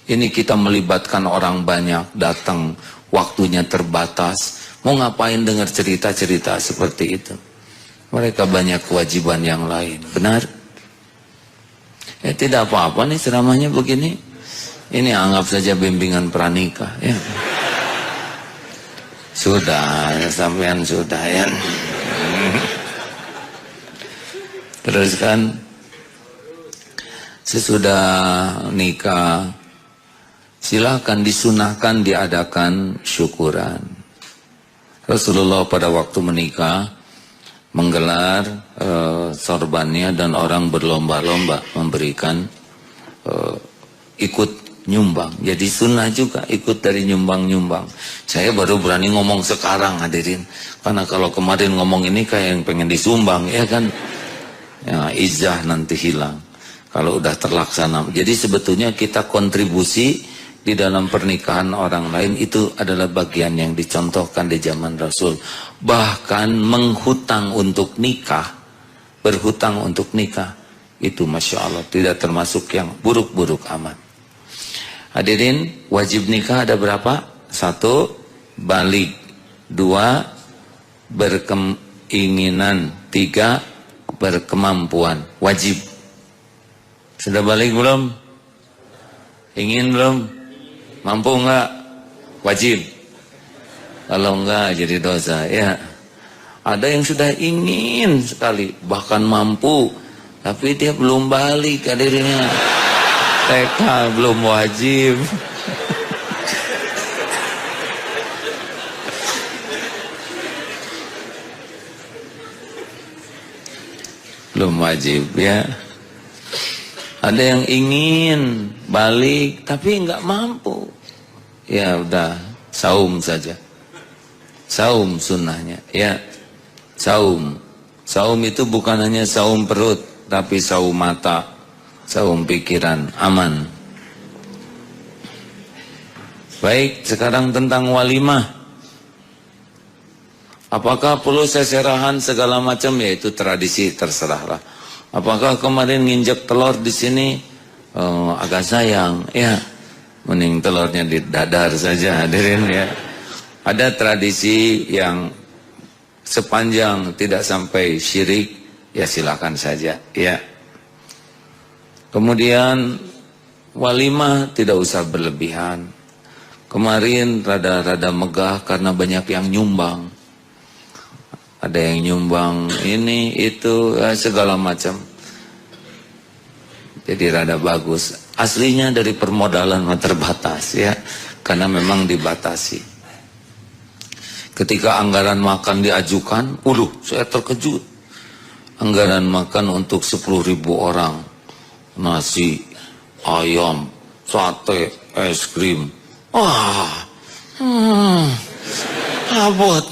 Ini kita melibatkan orang banyak, datang, waktunya terbatas. Mau ngapain dengar cerita-cerita seperti itu? Mereka banyak kewajiban yang lain, benar? Ya tidak apa-apa nih ceramahnya begini. Ini anggap saja bimbingan pranikah, ya. Sudah, sampean sudah ya. Terus kan. Sesudah nikah, silakan disunahkan diadakan syukuran. Rasulullah pada waktu menikah menggelar sorbannya dan orang berlomba-lomba memberikan ikut nyumbang. Jadi sunnah juga ikut dari nyumbang-nyumbang. Saya baru berani ngomong sekarang hadirin, karena kalau kemarin ngomong ini kayak yang pengen disumbang ya kan, ya izah nanti hilang kalau udah terlaksana. Jadi sebetulnya kita kontribusi di dalam pernikahan orang lain itu adalah bagian yang dicontohkan di zaman Rasul. Bahkan menghutang untuk nikah, berhutang untuk nikah, itu Masya Allah tidak termasuk yang buruk-buruk amat. Hadirin, wajib nikah ada berapa? 1, balik. 2, berkeinginan. 3, berkemampuan. Wajib. Sudah balik belum? Ingin belum? Mampu enggak? Wajib. Kalau enggak jadi dosa ya. Ada yang sudah ingin sekali, bahkan mampu, tapi dia belum balik hadirnya. TK belum wajib. Belum wajib ya. Ada yang ingin balik tapi enggak mampu. Ya udah, saum saja. Saum sunnahnya ya. Saum. Saum itu bukan hanya saum perut, tapi saum mata, saum pikiran, aman. Baik, sekarang tentang walimah. Apakah perlu seserahan segala macam? Ya itu tradisi, terserahlah. Apakah kemarin nginjek telur di sini agak sayang? Ya, mending telurnya di dadar saja hadirin ya. Ada tradisi yang sepanjang tidak sampai syirik, ya silakan saja, ya. Kemudian walimah tidak usah berlebihan. Kemarin rada-rada megah karena banyak yang nyumbang. Ada yang nyumbang ini, itu, segala macam. Jadi rada bagus. Aslinya dari permodalan terbatas, ya. Karena memang dibatasi. Ketika anggaran makan diajukan, saya terkejut. Anggaran makan untuk 10.000 orang. Nasi, ayam, sate, es krim. Wah, abot.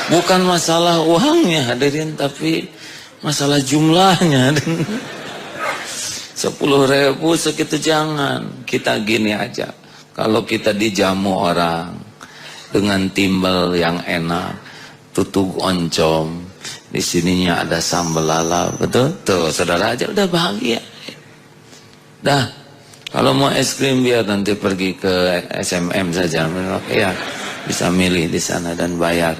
Bukan masalah uangnya hadirin, tapi masalah jumlahnya. 10.000 segitu jangan. Kita gini aja. Kalau kita dijamu orang dengan timbal yang enak, tutug oncom, di sininya ada sambal lala, betul? Tuh, saudara aja udah bahagia. Dah, kalau mau es krim biar nanti pergi ke SMM saja, ya bisa milih di sana dan bayar.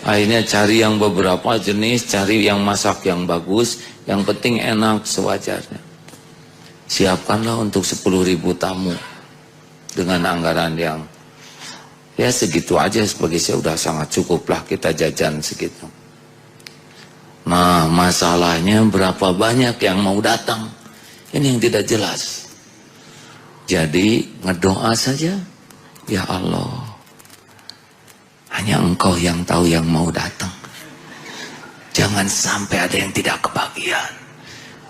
Akhirnya cari yang beberapa jenis, cari yang masak yang bagus, yang penting enak sewajarnya. Siapkanlah untuk 10.000 tamu dengan anggaran yang ya segitu aja, sebagai saya udah sangat cukup lah kita jajan segitu. Nah, masalahnya berapa banyak yang mau datang, ini yang tidak jelas. Jadi ngedoa saja, ya Allah, hanya Engkau yang tahu yang mau datang. Jangan sampai ada yang tidak kebagian.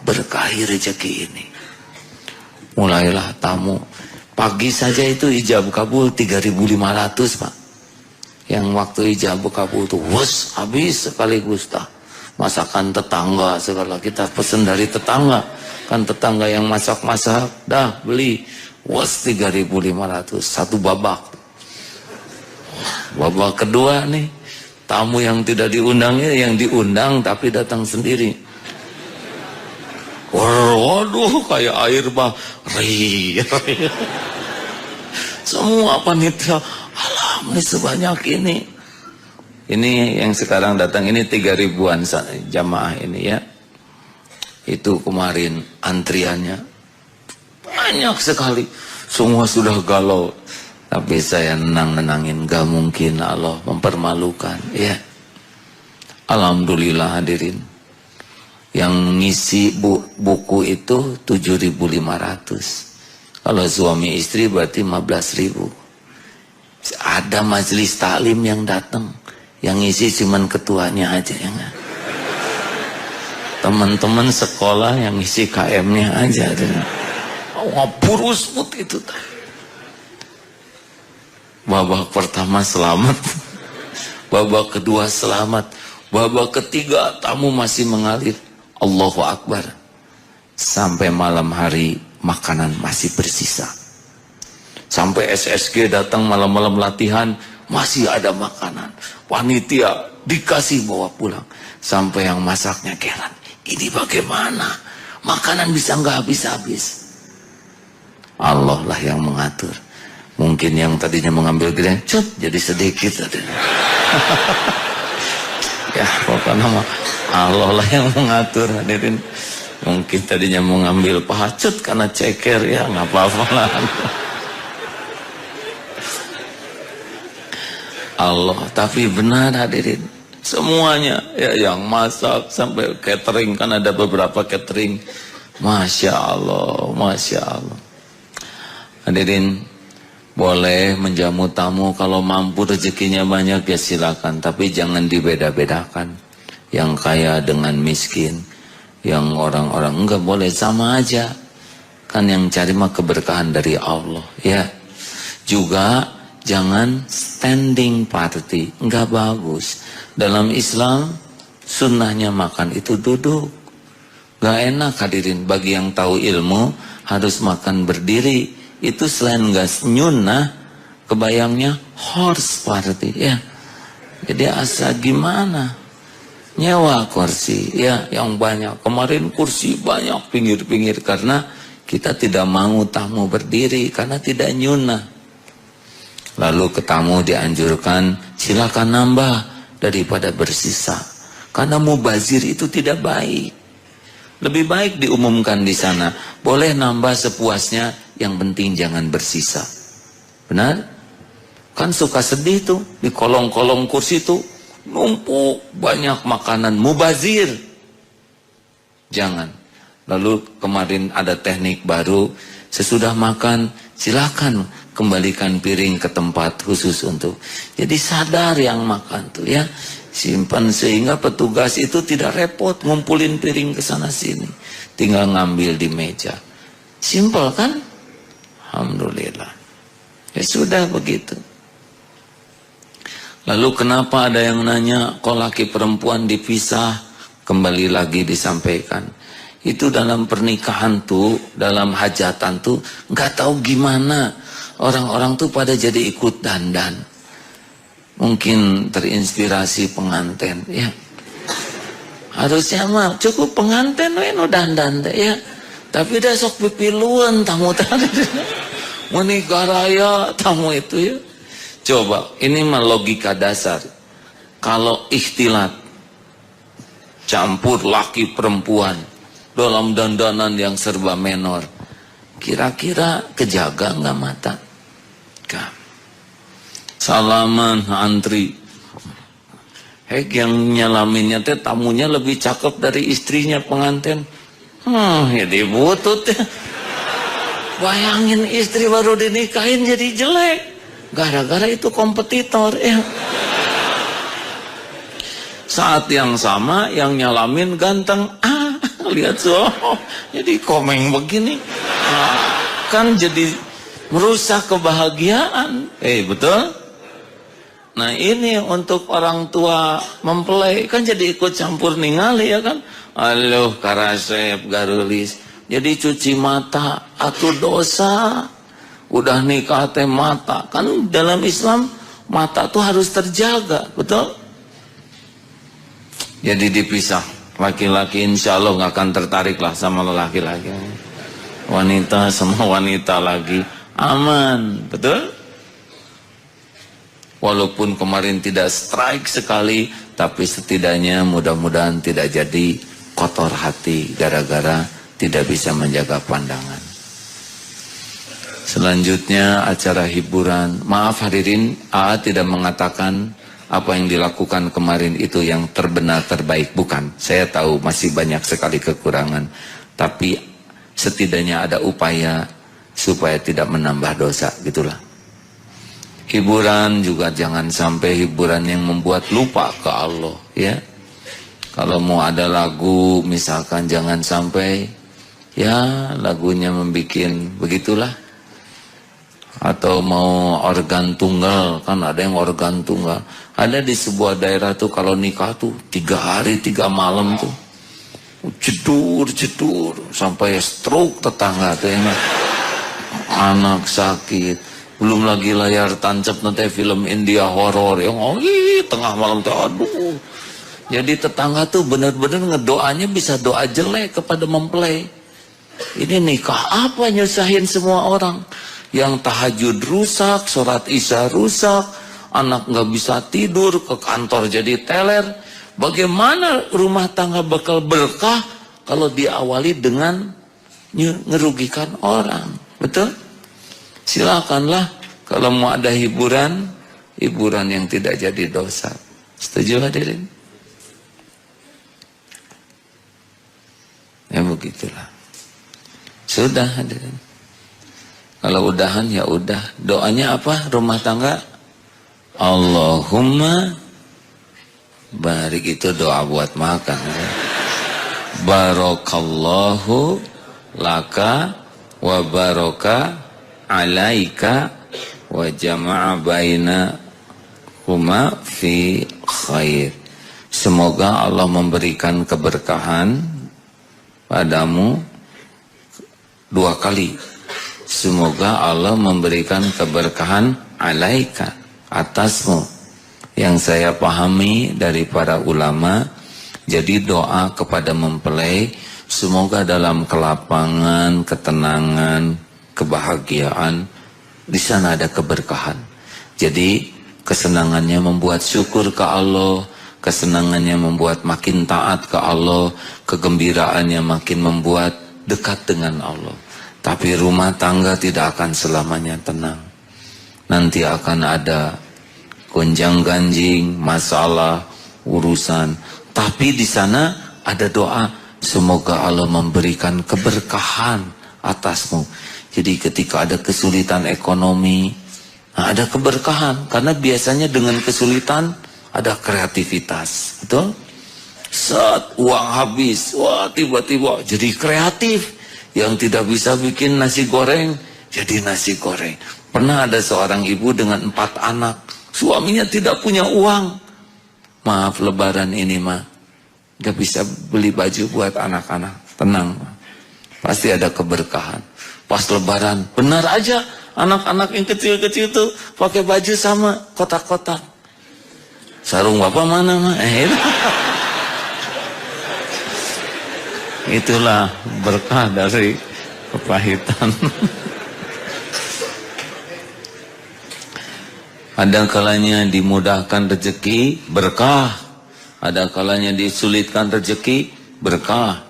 Berkahi rezeki ini. Mulailah tamu. Pagi saja itu ijab kabul 3.500 Pak. Yang waktu ijab kabul itu habis sekaligus dah. Masakan tetangga segala kita pesen dari tetangga. Kan tetangga yang masak-masak dah beli 3.500 satu babak. Babak kedua nih, tamu yang tidak diundangnya, yang diundang tapi datang sendiri. Waduh, kayak air bah. Semua panitia, alhamdulillah sebanyak ini. Ini yang sekarang datang ini 3.000-an jamaah ini ya. Itu kemarin antriannya banyak sekali. Semua sudah galau. Tapi saya nenangin, gak mungkin Allah mempermalukan, ya. Alhamdulillah hadirin. Yang ngisi buku itu 7.500. Kalau suami istri berarti 15.000. Ada majelis taklim yang datang, yang ngisi cuman ketuanya aja, ya enggak? Teman-teman sekolah yang ngisi KM-nya aja. Burus put itu tadi. Babak pertama selamat, babak kedua selamat, babak ketiga tamu masih mengalir, Allahu Akbar. Sampai malam hari makanan masih bersisa. Sampai SSG datang malam-malam latihan masih ada makanan. Panitia dikasih bawa pulang. Sampai yang masaknya heran, ini bagaimana? Makanan bisa nggak habis-habis? Allah lah yang mengatur. Mungkin yang tadinya mengambil gede, jadi sedikit tadinya. Ya pokoknya Allah lah yang mengatur hadirin. Mungkin tadinya mau ngambil paha karena ceker, ya nggak apa-apa lah. Allah, tapi benar hadirin. Semuanya, ya yang masak sampai catering, kan ada beberapa catering. Masya Allah, Masya Allah. Hadirin, boleh menjamu tamu kalau mampu rezekinya banyak ya silakan, tapi jangan dibeda-bedakan. Yang kaya dengan miskin, yang orang-orang enggak boleh, sama aja. Kan yang cari mah keberkahan dari Allah, ya. Juga jangan standing party, enggak bagus. Dalam Islam sunnahnya makan itu duduk. Enggak enak hadirin, bagi yang tahu ilmu harus makan berdiri. Itu selain enggak nyunnah, kebayangnya horse party, ya. Jadi asa gimana? Nyewa kursi, ya, yang banyak. Kemarin kursi banyak pinggir-pinggir karena Kita tidak mau tamu berdiri karena tidak nyunah. Lalu ke tamu dianjurkan silakan nambah daripada bersisa. Karena mubazir itu tidak baik. Lebih baik diumumkan di sana, boleh nambah sepuasnya, yang penting jangan bersisa. Benar? Kan suka sedih tuh, di kolong-kolong kursi tuh numpuk banyak makanan, mubazir. Jangan. Lalu kemarin ada teknik baru, sesudah makan silakan kembalikan piring ke tempat khusus untuk. Jadi sadar yang makan tuh ya, simpan sehingga petugas itu tidak repot ngumpulin piring ke sana sini, tinggal ngambil di meja. Simpel kan? Alhamdulillah. Ya sudah begitu. Lalu kenapa ada yang nanya kok laki perempuan dipisah? Kembali lagi disampaikan, itu dalam pernikahan tuh, dalam hajatan tuh nggak tahu gimana orang-orang tuh pada jadi ikut dandan. Mungkin terinspirasi pengantin ya. Harusnya mah cukup pengantin we nu dandan teh ya. Tapi dah sok pipiluan tamu tadi. Menikah raya tamu itu ya. Coba, ini mah logika dasar. Kalau ikhtilat campur laki perempuan dalam dandanan yang serba menor, kira-kira kejaga nggak mata? Gak. Salaman antri, yang nyalaminnya teh tamunya lebih cakep dari istrinya pengantin. Ya dibutut ya. Bayangin istri baru dinikahin jadi jelek, gara-gara itu kompetitor ya. Saat yang sama yang nyalamin ganteng, lihat jadi komeng begini, kan jadi merusak kebahagiaan. Betul? Nah ini untuk orang tua mempelai kan jadi ikut campur ningali ya kan. Aluh karasep garulis, jadi cuci mata atuh dosa. Udah nikah teh mata, kan dalam Islam mata tuh harus terjaga, betul? Jadi dipisah. Laki-laki insya Allah nggak akan tertarik lah sama laki-laki. Wanita sama wanita lagi aman, betul? Walaupun kemarin tidak strike sekali, tapi setidaknya mudah-mudahan tidak jadi kotor hati gara-gara tidak bisa menjaga pandangan. Selanjutnya acara hiburan. Maaf hadirin, AA tidak mengatakan apa yang dilakukan kemarin itu yang terbenar terbaik, bukan. Saya tahu masih banyak sekali kekurangan, tapi setidaknya ada upaya supaya tidak menambah dosa, gitulah. Hiburan juga jangan sampai hiburan yang membuat lupa ke Allah ya. Kalau mau ada lagu misalkan jangan sampai ya lagunya membikin begitulah. Atau mau organ tunggal, kan ada yang organ tunggal. Ada di sebuah daerah tuh kalau nikah tuh 3 hari 3 malam tuh jedur sampai stroke tetangga tuh ya. Anak sakit. Belum lagi layar tancap nanti film India horor yang tengah malam tuh aduh. Jadi tetangga tuh benar-benar ngedoanya bisa doa jelek kepada mempelai. Ini nikah apa nyusahin semua orang? Yang tahajud rusak, sholat isya rusak, anak nggak bisa tidur, ke kantor jadi teler. Bagaimana rumah tangga bakal berkah kalau diawali dengan ngerugikan orang? Betul? Silakanlah kalau mau ada hiburan yang tidak jadi dosa. Setuju hadirin? Ya begitulah. Sudah hadirin. Kalau udahan ya udah. Doanya apa rumah tangga? Allahumma barik, itu doa buat makan. Barakallahu laka wa baraka alaika wa jama'a baina huma fi khair. Semoga Allah memberikan keberkahan padamu 2 kali. Semoga Allah memberikan keberkahan alaika, atasmu. Yang saya pahami dari para ulama, jadi doa kepada mempelai Semoga dalam kelapangan, ketenangan, kebahagiaan, di sana ada keberkahan. Jadi kesenangannya membuat syukur ke Allah, kesenangannya membuat makin taat ke Allah, kegembiraannya makin membuat dekat dengan Allah. Tapi rumah tangga tidak akan selamanya tenang. Nanti akan ada gonjang-ganjing, masalah, urusan. Tapi di sana ada doa, semoga Allah memberikan keberkahan atasmu. Jadi ketika ada kesulitan ekonomi, ada keberkahan. Karena biasanya dengan kesulitan ada kreativitas. Betul? Saat uang habis, wah tiba-tiba jadi kreatif. Yang tidak bisa bikin nasi goreng, jadi nasi goreng. Pernah ada seorang ibu dengan 4 anak. Suaminya tidak punya uang. Maaf, lebaran ini mah gak bisa beli baju buat anak-anak. Tenang, pasti ada keberkahan. Pas lebaran, benar aja anak-anak yang kecil-kecil tuh pakai baju sama kotak-kotak. Sarung bapak mana mah? Itulah berkah dari kepahitan. Ada kalanya dimudahkan rezeki, berkah. Ada kalanya disulitkan rezeki, berkah.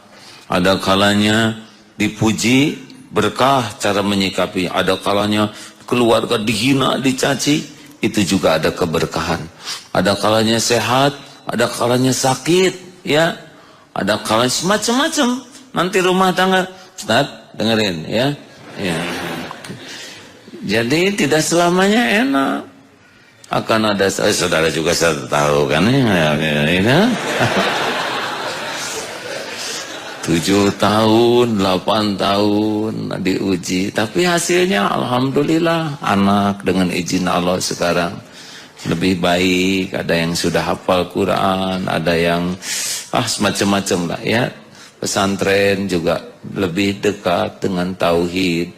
Ada kalanya dipuji, berkah cara menyikapi. Ada kalanya keluarga dihina, dicaci, itu juga ada keberkahan. Ada kalanya sehat, ada kalanya sakit, ya. Ada kalanya semacam-macam. Nanti rumah tangga, Ustaz, dengerin ya. Ya. Jadi tidak selamanya enak. Akan ada, saudara juga saya tahu kan ya. 7 tahun, 8 tahun diuji, tapi hasilnya alhamdulillah anak dengan izin Allah sekarang lebih baik. Ada yang sudah hafal Quran, ada yang semacam-macam lah ya. Pesantren juga lebih dekat dengan tauhid,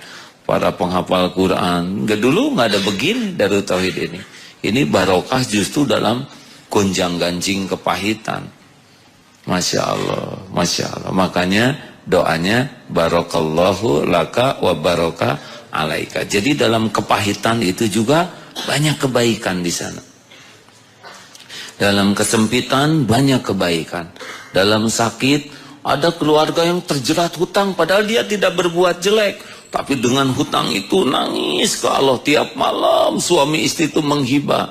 para penghafal Quran. Dulu nggak ada begini dari tauhid ini. Ini barokah justru dalam gonjang-ganjing kepahitan. Masya Allah, Masya Allah. Makanya doanya barokallahu laka wa barokah alaika. Jadi dalam kepahitan itu juga banyak kebaikan di sana. Dalam kesempitan banyak kebaikan. Dalam sakit ada keluarga yang terjerat hutang padahal dia tidak berbuat jelek. Tapi dengan hutang itu nangis ke Allah tiap malam. Suami istri itu menghibah.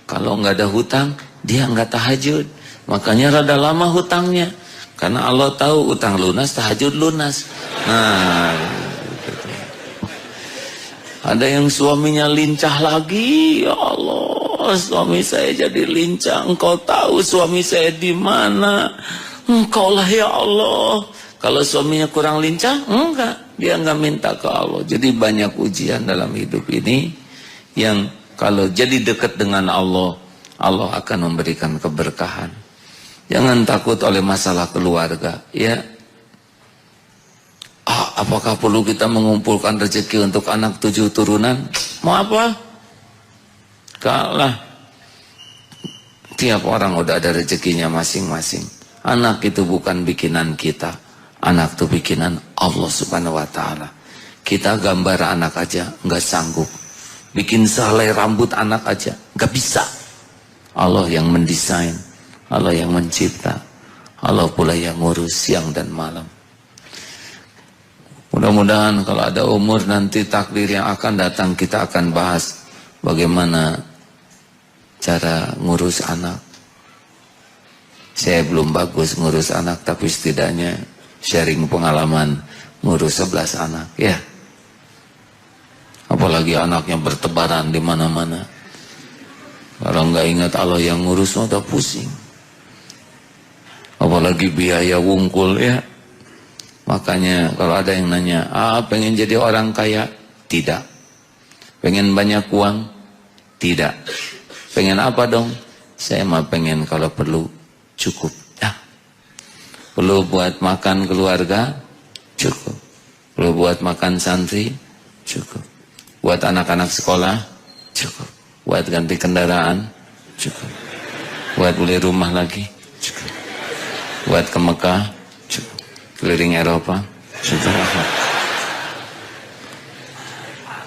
Kalau nggak ada hutang, dia nggak tahajud. Makanya rada lama hutangnya. Karena Allah tahu hutang lunas, tahajud lunas. Nah, ada yang suaminya lincah lagi. Ya Allah, suami saya jadi lincah. Engkau tahu suami saya di mana. Engkau lah ya Allah. Kalau suaminya kurang lincah, enggak. Dia enggak minta ke Allah. Jadi banyak ujian dalam hidup ini yang kalau jadi dekat dengan Allah, Allah akan memberikan keberkahan. Jangan takut oleh masalah keluarga, ya. Apakah perlu kita mengumpulkan rezeki untuk anak 7 turunan? Mau apa? Kalah. Tiap orang udah ada rezekinya masing-masing. Anak itu bukan bikinan kita. Anak itu bikinan Allah Subhanahu wa ta'ala. Kita gambar anak aja nggak sanggup. Bikin selai rambut anak aja nggak bisa. Allah yang mendesain, Allah yang mencipta, Allah pula yang ngurus siang dan malam. Mudah-mudahan kalau ada umur nanti takdir yang akan datang kita akan bahas bagaimana cara ngurus anak. Saya belum bagus ngurus anak, tapi setidaknya sharing pengalaman ngurus 11 anak, ya. Apalagi anaknya bertebaran di mana-mana. Kalau nggak ingat Allah yang ngurus, udah pusing. Apalagi biaya wungkul, ya. Makanya kalau ada yang nanya, pengen jadi orang kaya? Tidak. Pengen banyak uang? Tidak. Pengen apa dong? Saya mah pengen kalau perlu cukup. Perlu buat makan keluarga? Cukup. Perlu buat makan santri? Cukup. Buat anak-anak sekolah? Cukup. Buat ganti kendaraan? Cukup. Buat beli rumah lagi? Cukup. Buat ke Mekah? Cukup. keliling Eropa.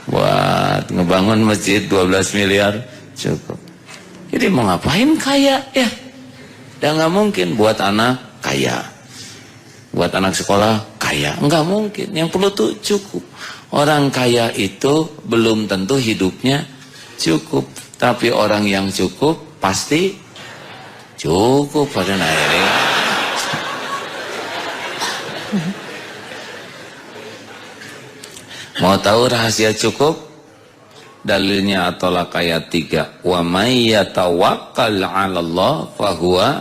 Buat ngebangun masjid 12 miliar cukup. Jadi mau ngapain kaya ya? Dan nggak mungkin buat anak kaya, buat anak sekolah kaya, nggak mungkin. Yang perlu tuh cukup. Orang kaya itu belum tentu hidupnya cukup, tapi orang yang cukup pasti cukup pada akhirnya. Mau tahu rahasia cukup? Dalilnya At-Thalaq ayat 3. Wa may yatawakkal 'ala Allah fahuwa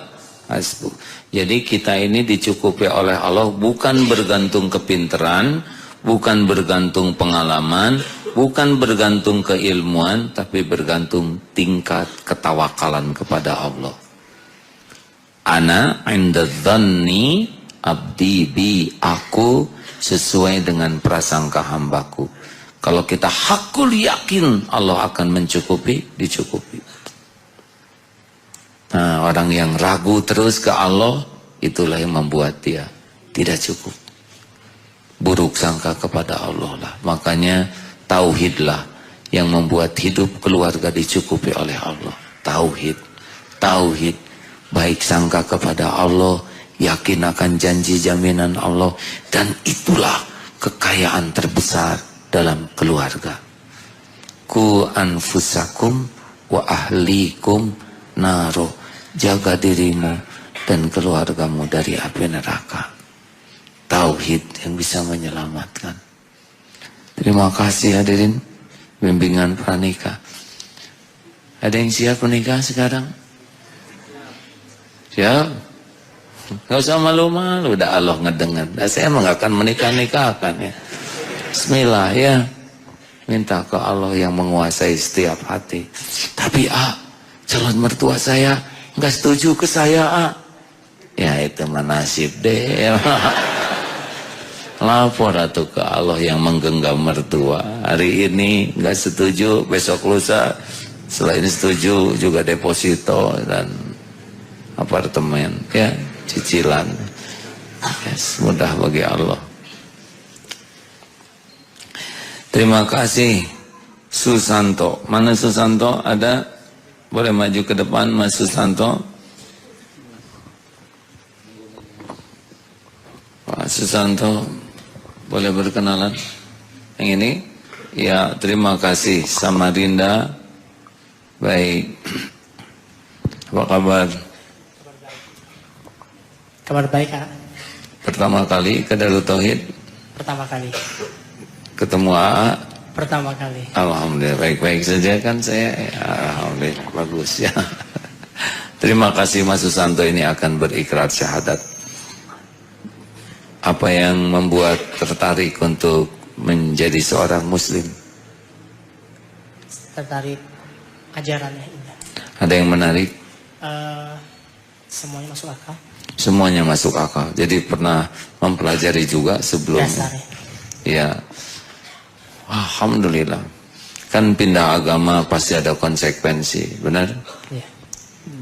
hasbuh. Jadi kita ini dicukupi oleh Allah bukan bergantung kepintaran, bukan bergantung pengalaman, bukan bergantung keilmuan, tapi bergantung tingkat ketawakalan kepada Allah. Ana 'inda dhanni abdi bi, aku sesuai dengan prasangka hambaku. Kalau kita hakul yakin Allah akan mencukupi, dicukupi. Nah, orang yang ragu terus ke Allah, itulah yang membuat dia tidak cukup. Buruk sangka kepada Allah lah. Makanya tauhidlah yang membuat hidup keluarga dicukupi oleh Allah. Tauhid, tauhid, baik sangka kepada Allah, yakin akan janji jaminan Allah, dan itulah kekayaan terbesar dalam keluarga. Ku anfusakum wa ahlikum naro, jaga dirimu dan keluargamu dari api neraka. Tauhid yang bisa menyelamatkan. Terima kasih hadirin bimbingan pranikah. Ada yang siap menikah sekarang? Siap? Gak usah malu-malu, udah Allah ngedengar. Nah, saya emang gak akan menikah-nikahkan ya. Bismillah ya. Minta ke Allah yang menguasai setiap hati. Tapi calon mertua saya gak setuju ke saya ya itu mah nasib deh. Lapor atau ke Allah yang menggenggam mertua. Hari ini gak setuju, besok lusa setelah ini setuju juga deposito dan apartemen ya, cicilan. Yes, mudah bagi Allah. Terima kasih Susanto. Mana Susanto? Ada? Boleh maju ke depan Mas Susanto. Pak Susanto, boleh berkenalan? Yang ini? Ya, terima kasih Samarinda. Baik. Apa kabar? Kabar baik, Kak. Pertama kali ke Darut Tauhid? Pertama kali. Ketemu AA? Pertama kali. Alhamdulillah, baik-baik saja kan saya. Alhamdulillah, bagus ya. Terima kasih Mas Susanto ini akan berikrar syahadat. Apa yang membuat tertarik untuk menjadi seorang muslim? Tertarik ajarannya. Ada yang menarik? Semuanya masuk akal. Semuanya masuk akal. Jadi pernah mempelajari juga sebelum. Dasarnya. Ya. Alhamdulillah. Kan pindah agama pasti ada konsekuensi, benar? Iya.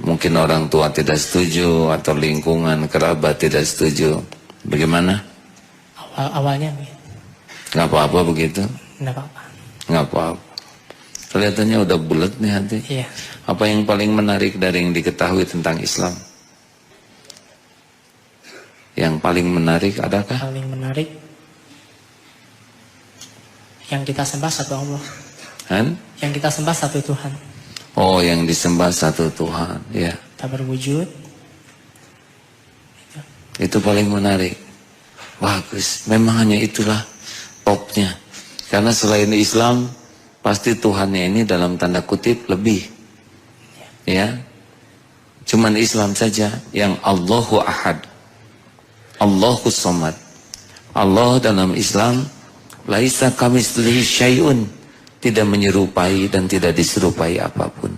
Mungkin orang tua tidak setuju atau lingkungan kerabat tidak setuju. Bagaimana? Awalnya Nggak apa-apa begitu? enggak apa-apa. Nggak apa-apa. Kelihatannya udah bulat nih hati. Iya. Apa yang paling menarik dari yang diketahui tentang Islam? Yang paling menarik adakah? Paling menarik yang kita sembah satu Allah. Han? Yang kita sembah satu Tuhan. Oh, yang disembah satu Tuhan, ya. Tak berwujud. Itu paling menarik. Bagus. Memang hanya itulah topnya. Karena selain Islam, pasti Tuhannya ini dalam tanda kutip lebih. Ya. Cuman Islam saja yang Allahu Ahad. Allahus Samad. Allah dalam Islam laisa kamitslihi syai'un, tidak menyerupai dan tidak diserupai apapun.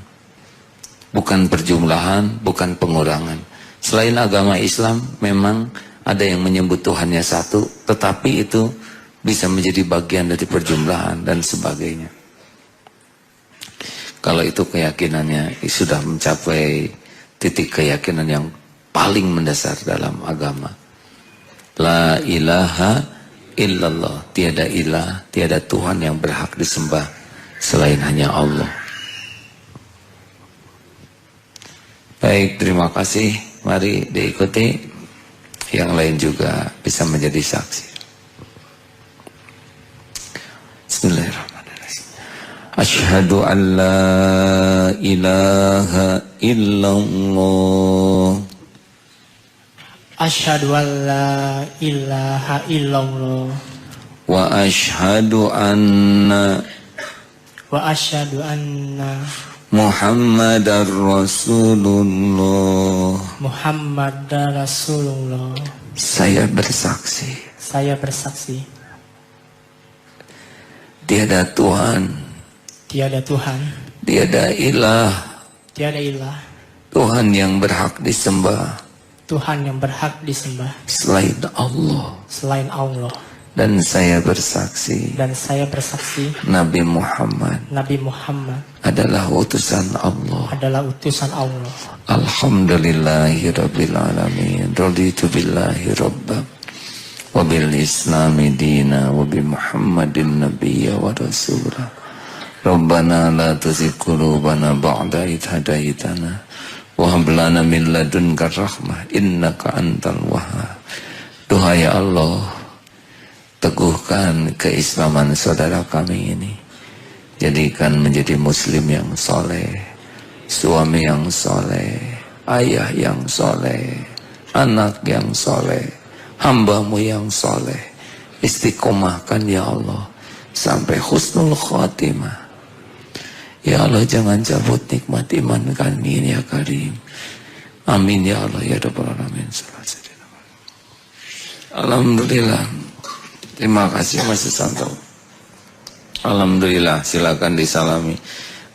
Bukan perjumlahan, bukan pengurangan. Selain agama Islam memang ada yang menyebut Tuhannya satu, tetapi itu bisa menjadi bagian dari perjumlahan dan sebagainya. Kalau itu keyakinannya sudah mencapai titik keyakinan yang paling mendasar dalam agama. La ilaha illallah. Tiada ilah, tiada Tuhan yang berhak disembah selain hanya Allah. Baik, terima kasih. Mari diikuti. Yang lain juga bisa menjadi saksi. Bismillahirrahmanirrahim. Asyhadu an la ilaha illallah. Asyhadu an la ilaha illallah. Wa asyhadu anna Muhammadar Rasulullah. Muhammadar Rasulullah. Saya bersaksi. Saya bersaksi. Tiada Tuhan. Tiada Tuhan. Tiada ilah. Tiada ilah. Tuhan yang berhak disembah. Tuhan yang berhak disembah. Selain Allah. Selain Allah. Dan saya bersaksi. Dan saya bersaksi. Nabi Muhammad. Nabi Muhammad. Adalah utusan Allah. Adalah utusan Allah. Alhamdulillahirabbil alamin. Raditu billahi rabbah. Wa bil islami dina. Wa bi Muhammadin nabiyya wa rasulah. Rabbana la tuzigh qulubana ba'da idh hadaitana. Wa hab lana min ladunka rahmah innaka antal wahhab. Doa ya Allah, teguhkan keislaman saudara kami ini. Jadikan menjadi muslim yang soleh, suami yang soleh, ayah yang soleh, anak yang soleh, hambamu yang soleh. Istiqomahkan ya Allah sampai husnul khatimah. Ya Allah, jangan cabut nikmat iman kami ini ya Karim. Amin ya Allah ya Rabbal Alamin. Alhamdulillah. Terima kasih Mas Susanto. Alhamdulillah, silakan disalami.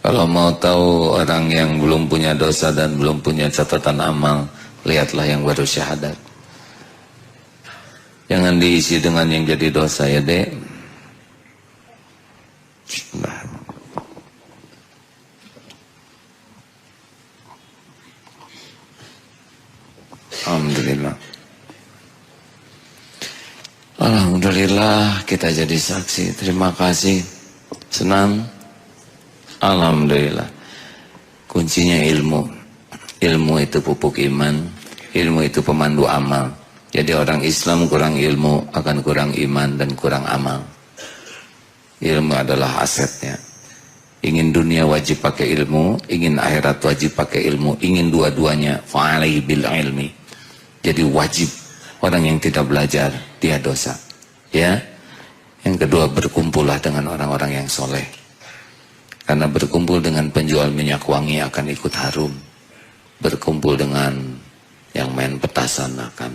Kalau mau tahu orang yang belum punya dosa dan belum punya catatan amal, lihatlah yang baru syahadat. Jangan diisi dengan yang jadi dosa ya Dek. Bismillahirrahmanirrahim. Alhamdulillah. Alhamdulillah kita jadi saksi. Terima kasih. Senang. Alhamdulillah. Kuncinya ilmu. Ilmu itu pupuk iman. Ilmu itu pemandu amal. Jadi orang Islam kurang ilmu akan kurang iman dan kurang amal. Ilmu adalah asetnya. Ingin dunia wajib pakai ilmu, ingin akhirat wajib pakai ilmu, ingin dua-duanya fa'alaihi bil ilmi. Jadi wajib. Orang yang tidak belajar, dia dosa. Ya. Yang kedua, berkumpullah dengan orang-orang yang soleh. Karena berkumpul dengan penjual minyak wangi akan ikut harum. Berkumpul dengan yang main petasan akan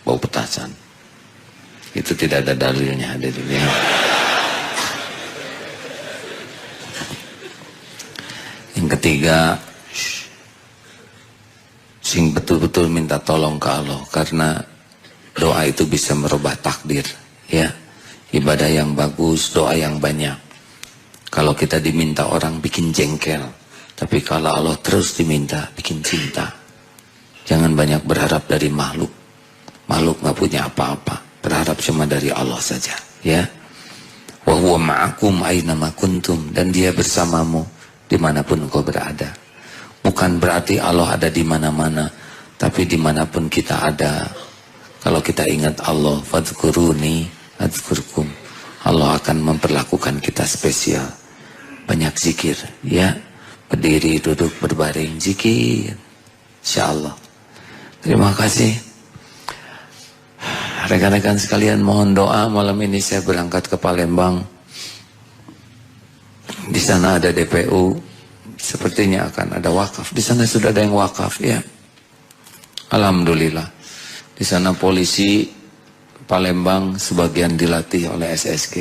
bau petasan. Itu tidak ada dalilnya di dunia. Yang ketiga, sing betul-betul minta tolong ke Allah, karena doa itu bisa merubah takdir, ya. Ibadah yang bagus, doa yang banyak. Kalau kita diminta orang bikin jengkel, tapi kalau Allah terus diminta bikin cinta. Jangan banyak berharap dari makhluk. Makhluk nggak punya apa-apa, berharap cuma dari Allah saja, ya. Wa huwa ma'akum aina ma kuntum, dan dia bersamamu dimanapun engkau berada. Bukan berarti Allah ada di mana-mana, tapi dimanapun kita ada. Kalau kita ingat Allah, fadhkuruni adzkurkum, Allah akan memperlakukan kita spesial. Banyak zikir, ya. Berdiri, duduk, berbaring, zikir. Insyaallah. Terima kasih. Rekan-rekan sekalian, mohon doa. Malam ini saya berangkat ke Palembang. Di sana ada DPU. Sepertinya akan ada wakaf. Di sana sudah ada yang wakaf, ya. Alhamdulillah. Di sana polisi Palembang sebagian dilatih oleh SSG.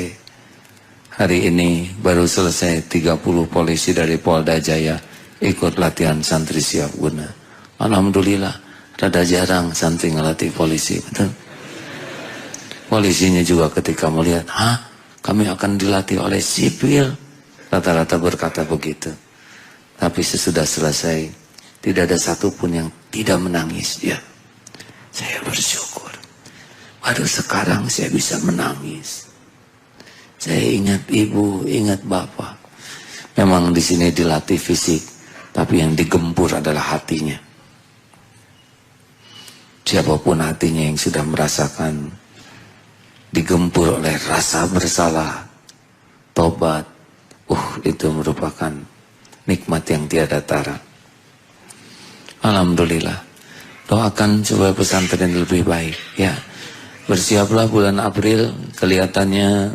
Hari ini baru selesai 30 polisi dari Polda Jaya ikut latihan santri siap guna. Alhamdulillah, rada jarang santri ngelatih polisi, betul? Polisinya juga ketika melihat, kami akan dilatih oleh sipil, rata-rata berkata begitu. Tapi sesudah selesai, tidak ada satupun yang tidak menangis, ya. Saya bersyukur. Aduh, sekarang saya bisa menangis. Saya ingat ibu, ingat bapak. Memang di sini dilatih fisik, tapi yang digempur adalah hatinya. Siapapun hatinya yang sudah merasakan digempur oleh rasa bersalah, tobat, itu merupakan nikmat yang tiada tara. Alhamdulillah. Doakan supaya pesantren lebih baik, ya. Bersiaplah bulan April, kelihatannya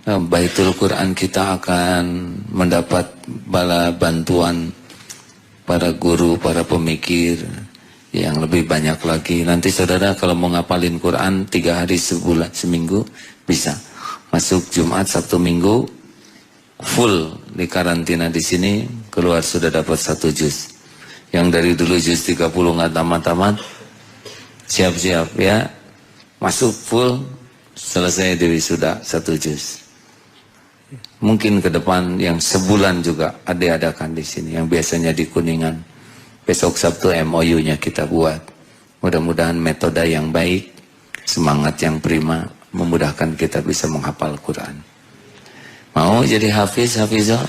Baitul Quran kita akan mendapat bala bantuan para guru, para pemikir yang lebih banyak lagi. Nanti saudara kalau mau ngapalin Quran 3 hari sebulan, seminggu bisa. Masuk Jumat, Sabtu, Minggu full di karantina di sini, keluar sudah dapat 1 juz. Yang dari dulu juz 30 nggak tamat-tamat, siap-siap ya. Masuk full, selesai di wisuda 1 juz. Mungkin ke depan yang sebulan juga ada-adakan di sini, yang biasanya di Kuningan. Besok Sabtu MOU-nya kita buat. Mudah-mudahan metode yang baik, semangat yang prima, memudahkan kita bisa menghafal Quran. Mau jadi hafiz, hafizah?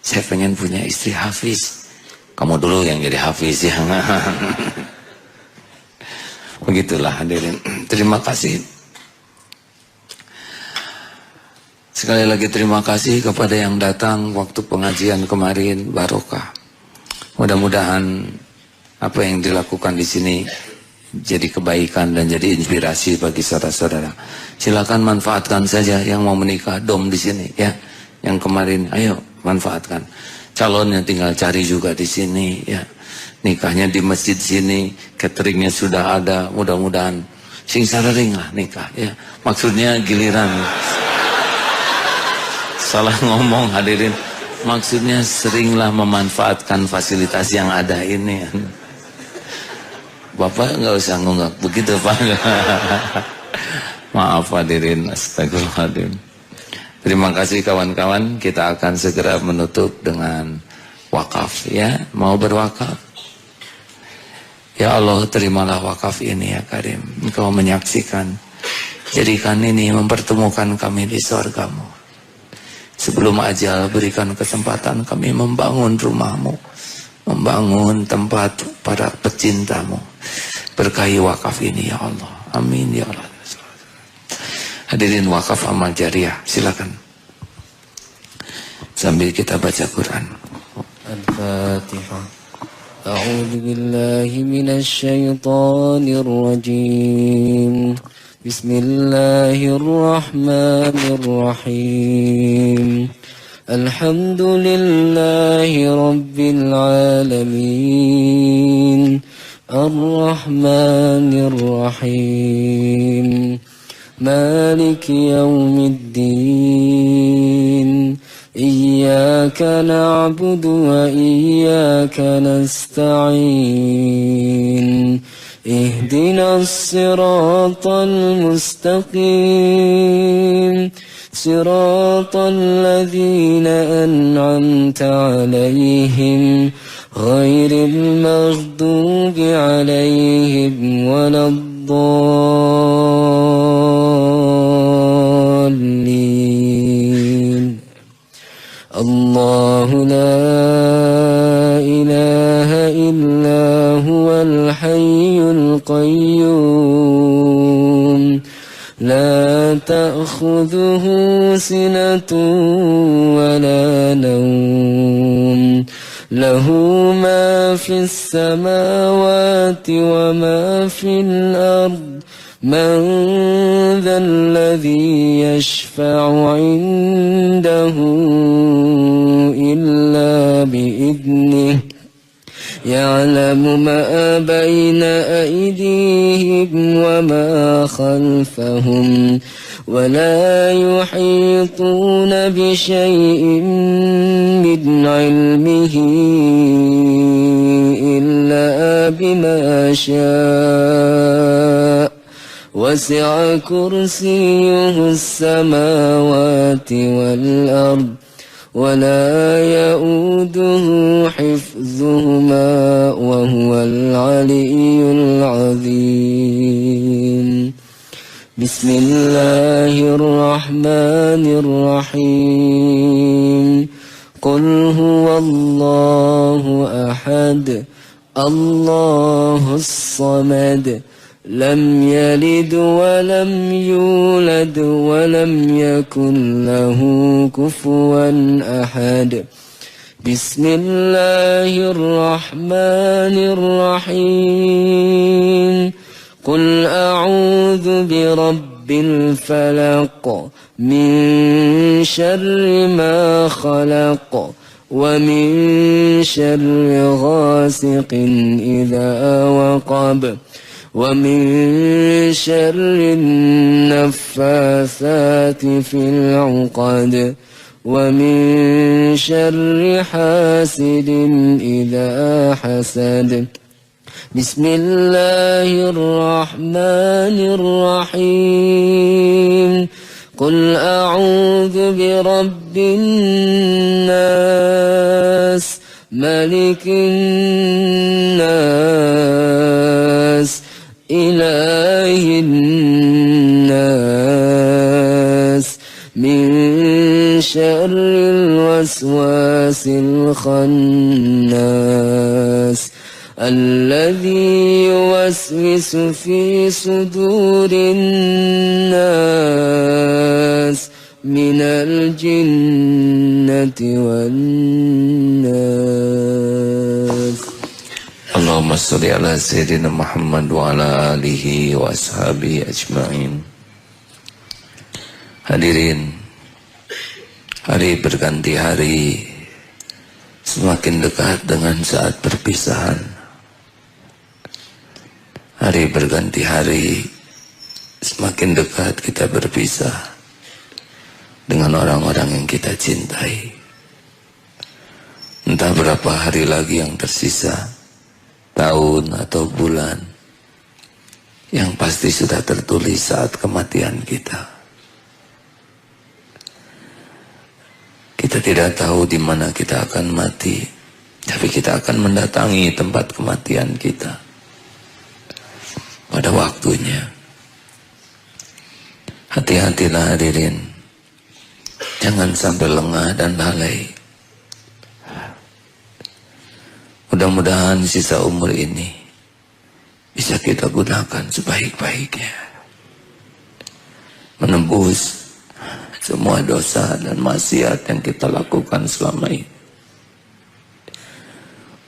Saya pengen punya istri hafiz. Kamu dulu yang jadi hafiz ya. Begitulah hadirin. Terima kasih. Sekali lagi terima kasih kepada yang datang waktu pengajian kemarin, barokah. Mudah-mudahan apa yang dilakukan di sini jadi kebaikan dan jadi inspirasi bagi saudara-saudara. Silakan manfaatkan saja yang mau menikah dom di sini ya. Yang kemarin, ayo manfaatkan. Calonnya tinggal cari juga di sini ya. Nikahnya di masjid sini, cateringnya sudah ada. Mudah-mudahan sing sarering lah nikah ya. Maksudnya giliran. Salah ngomong hadirin. Maksudnya seringlah memanfaatkan fasilitas yang ada ini. Bapak nggak usah ngunggak begitu Pak. Maaf hadirin, astagfirullahaladzim. Terima kasih kawan-kawan. Kita akan segera menutup dengan wakaf ya. Mau berwakaf? Ya Allah, terimalah wakaf ini ya Karim. Engkau menyaksikan. Jadikan ini mempertemukan kami di surgamu. Sebelum ajal berikan kesempatan kami membangun rumahmu, membangun tempat para pecintamu. Berkahi wakaf ini ya Allah. Amin ya Allah. Hadirin wakaf amal jariah, silakan. Sambil kita baca Quran. Al-Fatihah. A'udzu billahi minasy syaithanir rajim. Bismillahirrahmanirrahim. Alhamdulillahi rabbil alamin. Ar-Rahmanir Rahim. مالك يوم الدين إياك نعبد وإياك نستعين اهدنا الصراط المستقيم صراط الذين أنعمت عليهم غير المغضوب عليهم ولا الضالين الله لا إله إلا هو الحي القيوم لا تأخذه سنة ولا نوم له ما في السماوات وما في الأرض من ذا الذي يشفع عنده إلا بإذنه يعلم ما بين أيديهم وما خلفهم ولا يحيطون بشيء من علمه إلا بما شاء وسع كرسيه السماوات والأرض ولا يؤوده حفظهما وهو العلي العظيم Bismillahirrahmanirrahim. Qul huwallahu ahad, Allahus samad, lam yalid wa lam yulad wa lam yakun lahu kufuwan ahad. Bismillahirrahmanirrahim. Qul a'udzu birabbil falaq min syarri ma khalaq wa min syarri ghasiqin idza waqab wa min syarri naffatsati fil 'uqad wa min syarri hasidin idza hasad. Bismillahirrahmanirrahim. Qul a'udzu birabbin nas, malikin nas, ilahin nas, min syarril waswasil khannas, alladzi yuwaswisu fi sudurin nas, minal jinnati wan nas. Allahumma sholli ala sayyidina Muhammad wa ala alihi wa ashabihi ajma'in. Hadirin, hari berganti hari semakin dekat dengan saat perpisahan. Hari berganti hari, semakin dekat kita berpisah dengan orang-orang yang kita cintai. Entah berapa hari lagi yang tersisa, tahun atau bulan, yang pasti sudah tertulis saat kematian kita. Kita tidak tahu di mana kita akan mati, tapi kita akan mendatangi tempat kematian kita pada waktunya. Hati-hatilah hadirin, jangan sampai lengah dan lalai. Mudah-mudahan sisa umur ini bisa kita gunakan sebaik-baiknya, menembus semua dosa dan maksiat yang kita lakukan selama ini.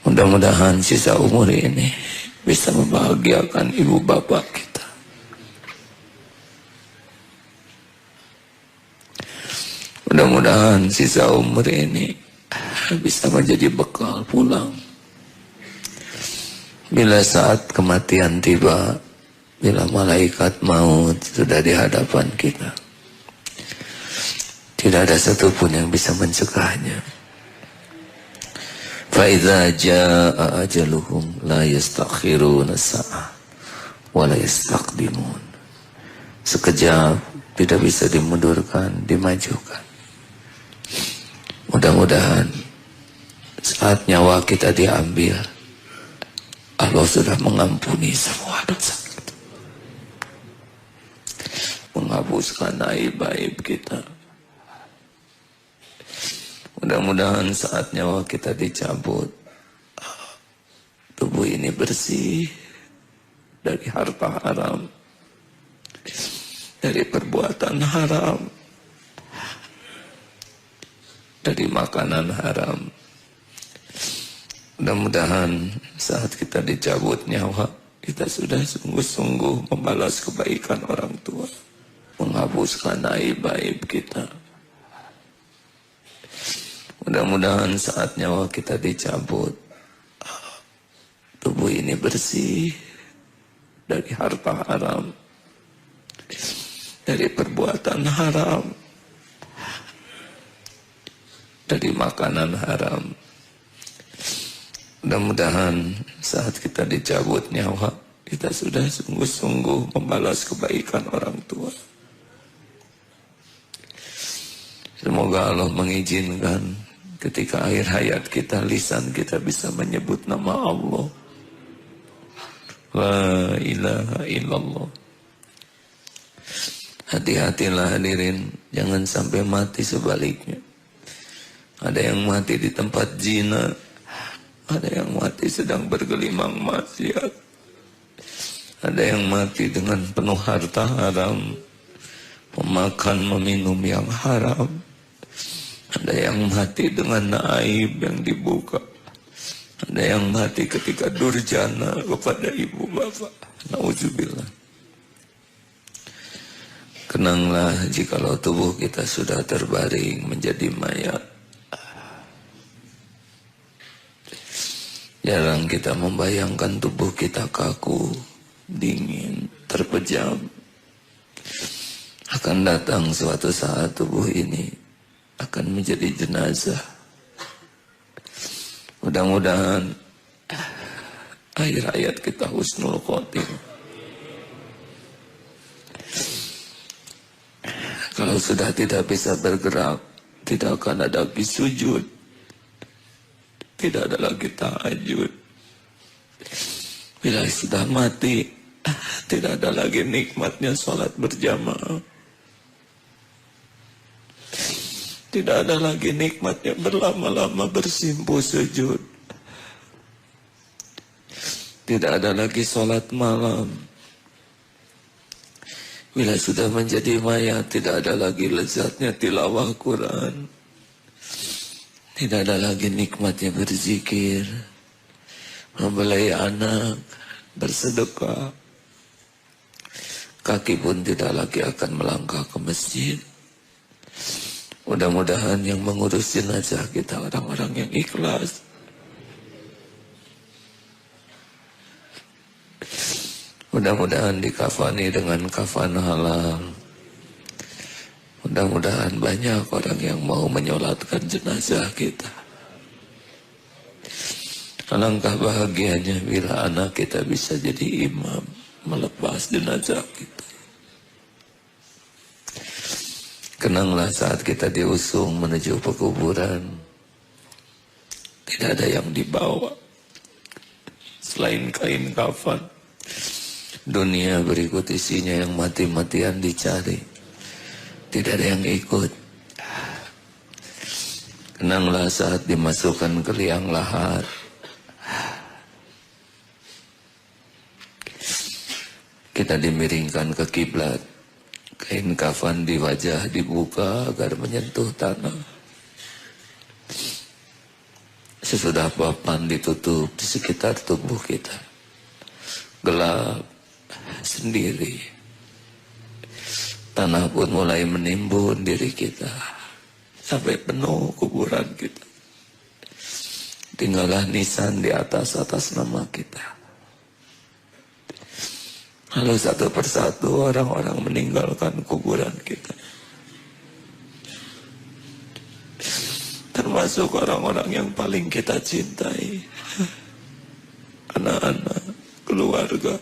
Mudah-mudahan sisa umur ini bisa membahagiakan ibu bapak kita. Mudah-mudahan sisa umur ini bisa menjadi bekal pulang bila saat kematian tiba, bila malaikat maut sudah di hadapan kita. Tidak ada satupun yang bisa mencegahnya. فَإِذَا جَاءَ أَجَلُهُمْ لَا يَسْتَأْخِرُونَ السَّاعَةَ وَلَا يَسْتَقْدِمُونَ. Sekejap tidak bisa dimundurkan, dimajukan. Mudah-mudahan saat nyawa kita diambil, Allah sudah mengampuni semua dosa kita, menghapuskan aib-aib kita. Mudah-mudahan saat nyawa kita dicabut, tubuh ini bersih dari harta haram, dari perbuatan haram, dari makanan haram. Mudah-mudahan saat kita dicabut nyawa, kita sudah sungguh-sungguh membalas kebaikan orang tua, menghapuskan aib-aib kita. Mudah-mudahan saat nyawa kita dicabut, tubuh ini bersih dari harta haram, dari perbuatan haram, dari makanan haram. Mudah-mudahan saat kita dicabut nyawa, kita sudah sungguh-sungguh membalas kebaikan orang tua. Semoga Allah mengizinkan ketika akhir hayat kita, lisan kita bisa menyebut nama Allah. La ilaha illallah. Hati-hatilah hadirin, jangan sampai mati sebaliknya. Ada yang mati di tempat zina, ada yang mati sedang bergelimang maksiat, ada yang mati dengan penuh harta haram, memakan meminum yang haram, ada yang mati dengan aib yang dibuka, ada yang mati ketika durjana kepada ibu bapak. Nauzubillah. Kenanglah jikalau tubuh kita sudah terbaring menjadi mayat. Jarang kita membayangkan tubuh kita kaku, dingin, terpejam. Akan datang suatu saat tubuh ini akan menjadi jenazah. Mudah-mudahan akhir hayat kita husnul khotimah. Kalau sudah tidak bisa bergerak, tidak akan ada sujud, tidak ada lagi tahajud. Bila sudah mati, tidak ada lagi nikmatnya sholat berjamaah, tidak ada lagi nikmatnya berlama-lama bersimpuh sujud, tidak ada lagi sholat malam. Bila sudah menjadi mayat, tidak ada lagi lezatnya tilawah Quran, tidak ada lagi nikmatnya berzikir, membelai anak, bersedekah. Kaki pun tidak lagi akan melangkah ke masjid. Mudah-mudahan yang mengurus jenazah kita orang-orang yang ikhlas. Mudah-mudahan dikafani dengan kafan halal. Mudah-mudahan banyak orang yang mau menyolatkan jenazah kita. Alangkah bahagianya bila anak kita bisa jadi imam melepas jenazah kita. Kenanglah saat kita diusung menuju pekuburan, tidak ada yang dibawa selain kain kafan. Dunia berikut isinya yang mati-matian dicari, tidak ada yang ikut. Kenanglah saat dimasukkan ke liang lahat, kita dimiringkan ke kiblat, kain kafan di wajah dibuka agar menyentuh tanah. Sesudah papan ditutup di sekitar tubuh kita, gelap sendiri. Tanah pun mulai menimbun diri kita sampai penuh kuburan kita. Tinggallah nisan di atas nama kita. Lalu satu persatu orang-orang meninggalkan kuburan kita, termasuk orang-orang yang paling kita cintai, anak-anak, keluarga.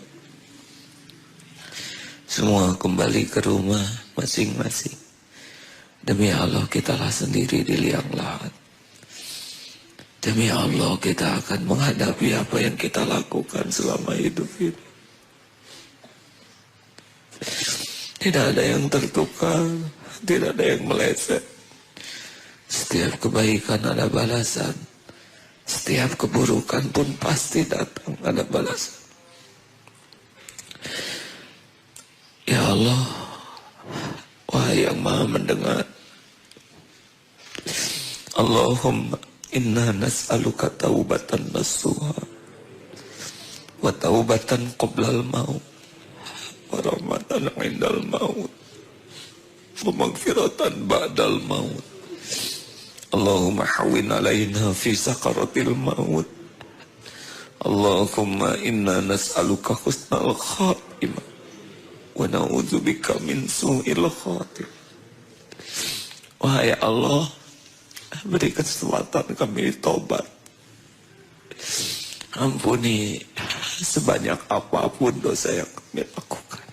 Semua kembali ke rumah masing-masing. Demi Allah kitalah sendiri di liang lahat. Demi Allah kita akan menghadapi apa yang kita lakukan selama hidup ini. Tidak ada yang tertukar, tidak ada yang meleset. Setiap kebaikan ada balasan. Setiap keburukan pun pasti datang ada balasan. Ya Allah, wahai yang maha mendengar, Allahumma inna nas'aluka taubatan nasuha wa taubatan qoblal maut wa rahmatan indal maut wa maghfiratan ba'dal maut. Allahumma hawwin alaina fi sakaratil maut. Allahumma inna nas'aluka husnal khatimah wa na'udzubika min su'il khatimah. Wahai Allah, beri kesempatan kami taubat. Ampuni sebanyak apapun dosa yang kami lakukan.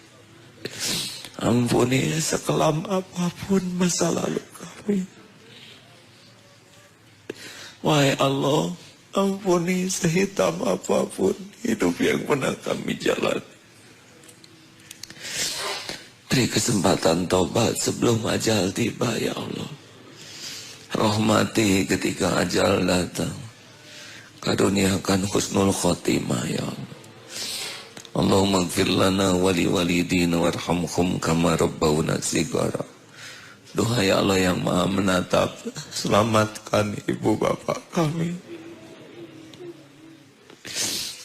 Ampuni sekelam apapun masa lalu kami. Wahai Allah, ampuni sehitam apapun hidup yang pernah kami jalani. Beri kesempatan tobat sebelum ajal tiba ya Allah. Rahmati ketika ajal datang. Karuniakan husnul khotimah ya Allah. Allahumma gfir lana wali walidina warhamhum kama rabbawna shighara. Doa ya Allah yang maha menatap, selamatkan ibu bapak kami.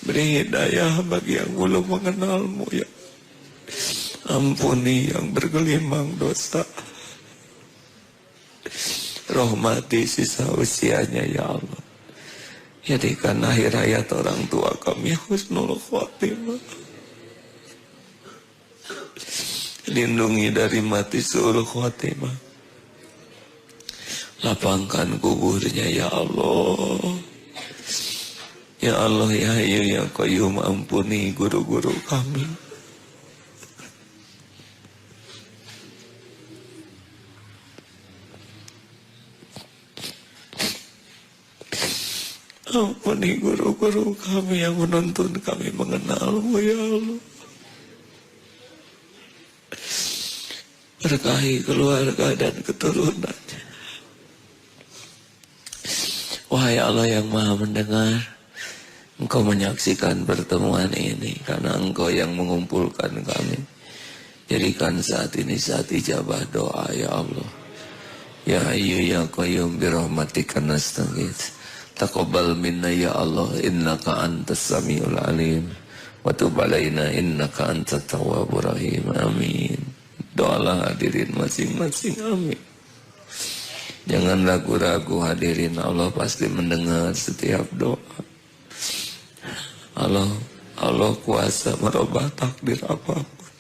Beri hidayah bagi yang belum mengenalmu ya. Ampuni yang bergelimang dosa. Rahmati sisa usianya ya Allah. Jadikan akhir hayat orang tua kami husnul khotimah. Lindungi dari mati suul khotimah. Lapangkan kuburnya ya Allah. Ya Allah ya Hayyu ya Qayyum, ampuni guru-guru kami. Ampuni guru-guru kami yang menuntun kami mengenalmu ya Allah. Berkahi keluarga dan keturunannya. Wahai Allah yang maha mendengar, Engkau menyaksikan pertemuan ini karena Engkau yang mengumpulkan kami. Jadikan saat ini saat ijabah doa ya Allah. Ya Hayyu ya Qayyum birahmatika nastaghits. Taqabbal minna ya Allah innaka antas samiul alim wa tub alaina innaka antat tawwabur rahim. Amin. Doalah hadirin masing-masing, amin. Jangan ragu-ragu hadirin, Allah pasti mendengar setiap doa. Allah kuasa merubah takdir apapun.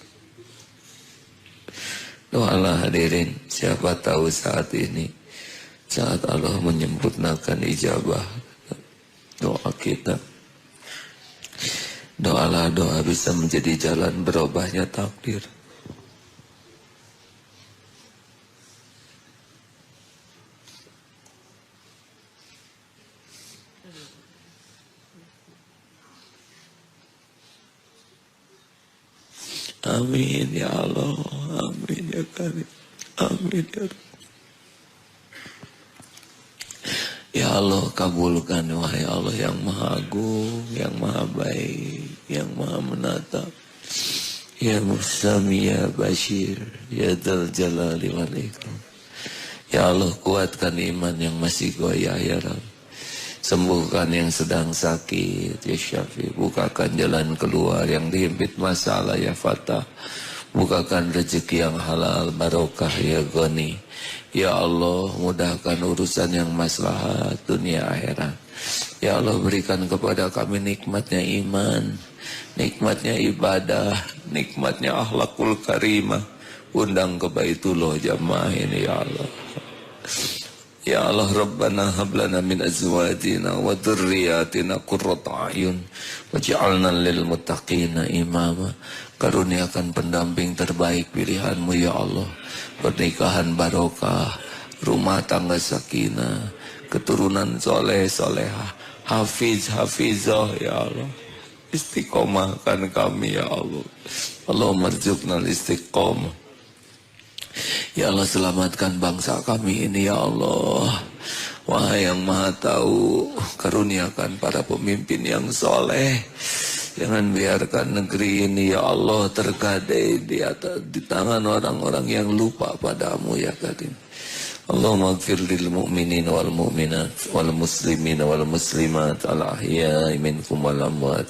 Doalah hadirin, siapa tahu saat ini saat Allah menyempurnakan ijabah doa kita. Doalah doa bisa menjadi jalan berubahnya takdir. Amin ya Allah, amin ya Karim, amin ya Rabb. Ya Allah, kabulkan wahai Allah yang maha agung, yang maha baik, yang maha menatap. Ya Musami ya Bashir, ya Dzal Jalali wal Ikram. Ya Allah, kuatkan iman yang masih goyah ya Rabb. Sembuhkan yang sedang sakit ya Syafi. Bukakan jalan keluar yang dihimpit masalah ya Fatah. Bukakan rezeki yang halal barokah ya Ghani. Ya Allah, mudahkan urusan yang maslahat dunia akhirat. Ya Allah, berikan kepada kami nikmatnya iman, nikmatnya ibadah, nikmatnya akhlakul karimah. Undang ke Baitullah jamaah ini ya Allah. Ya Allah, Rabbana hablana min azwajina wa dhurriyyatina qurrata a'yun waj'alna lil muttaqina imama. Karuniakan pendamping terbaik pilihanmu ya Allah. Pernikahan barokah, rumah tangga sakinah, keturunan soleh solehah, hafiz hafizah ya Allah. Istiqomahkan kami ya Allah. Allahumma rzuqna istiqomah. Ya Allah, selamatkan bangsa kami ini ya Allah. Wahai yang maha tahu, karuniakan para pemimpin yang soleh. Jangan biarkan negeri ini ya Allah tergadai di tangan orang-orang yang lupa padamu ya Karim. Allahumma ighfir lil mu'minin wal mu'minat wal muslimin wal muslimat al ahya'i minkum wal amwat.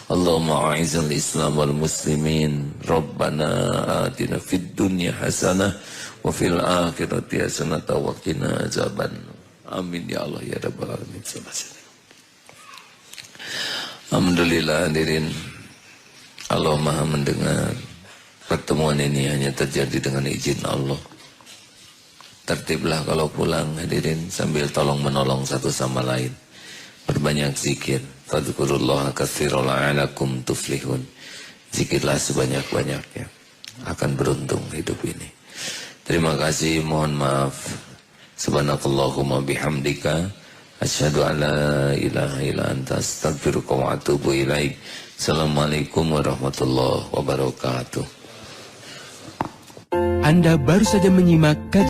Allahumma a'izal islam wal muslimin. Rabbana atina fid dunya hasanah wa fil akhirati hasanah wa qina azaban. Amin ya Allah ya rabbal alamin. Alhamdulillah hadirin, Allah maha mendengar. Pertemuan ini hanya terjadi dengan izin Allah. Tertiblah kalau pulang hadirin, sambil tolong menolong satu sama lain. Perbanyak zikir. Fadhkurullaha katsiran la'allakum tuflihun. Zikirlah sebanyak-banyaknya, akan beruntung hidup ini. Terima kasih, mohon maaf. Subhanakallahumma bihamdika asyhadu an la ilaha illa anta astaghfiruka wa atubu ilaik. Assalamualaikum warahmatullahi wabarakatuh. Anda baru saja menyimak kajian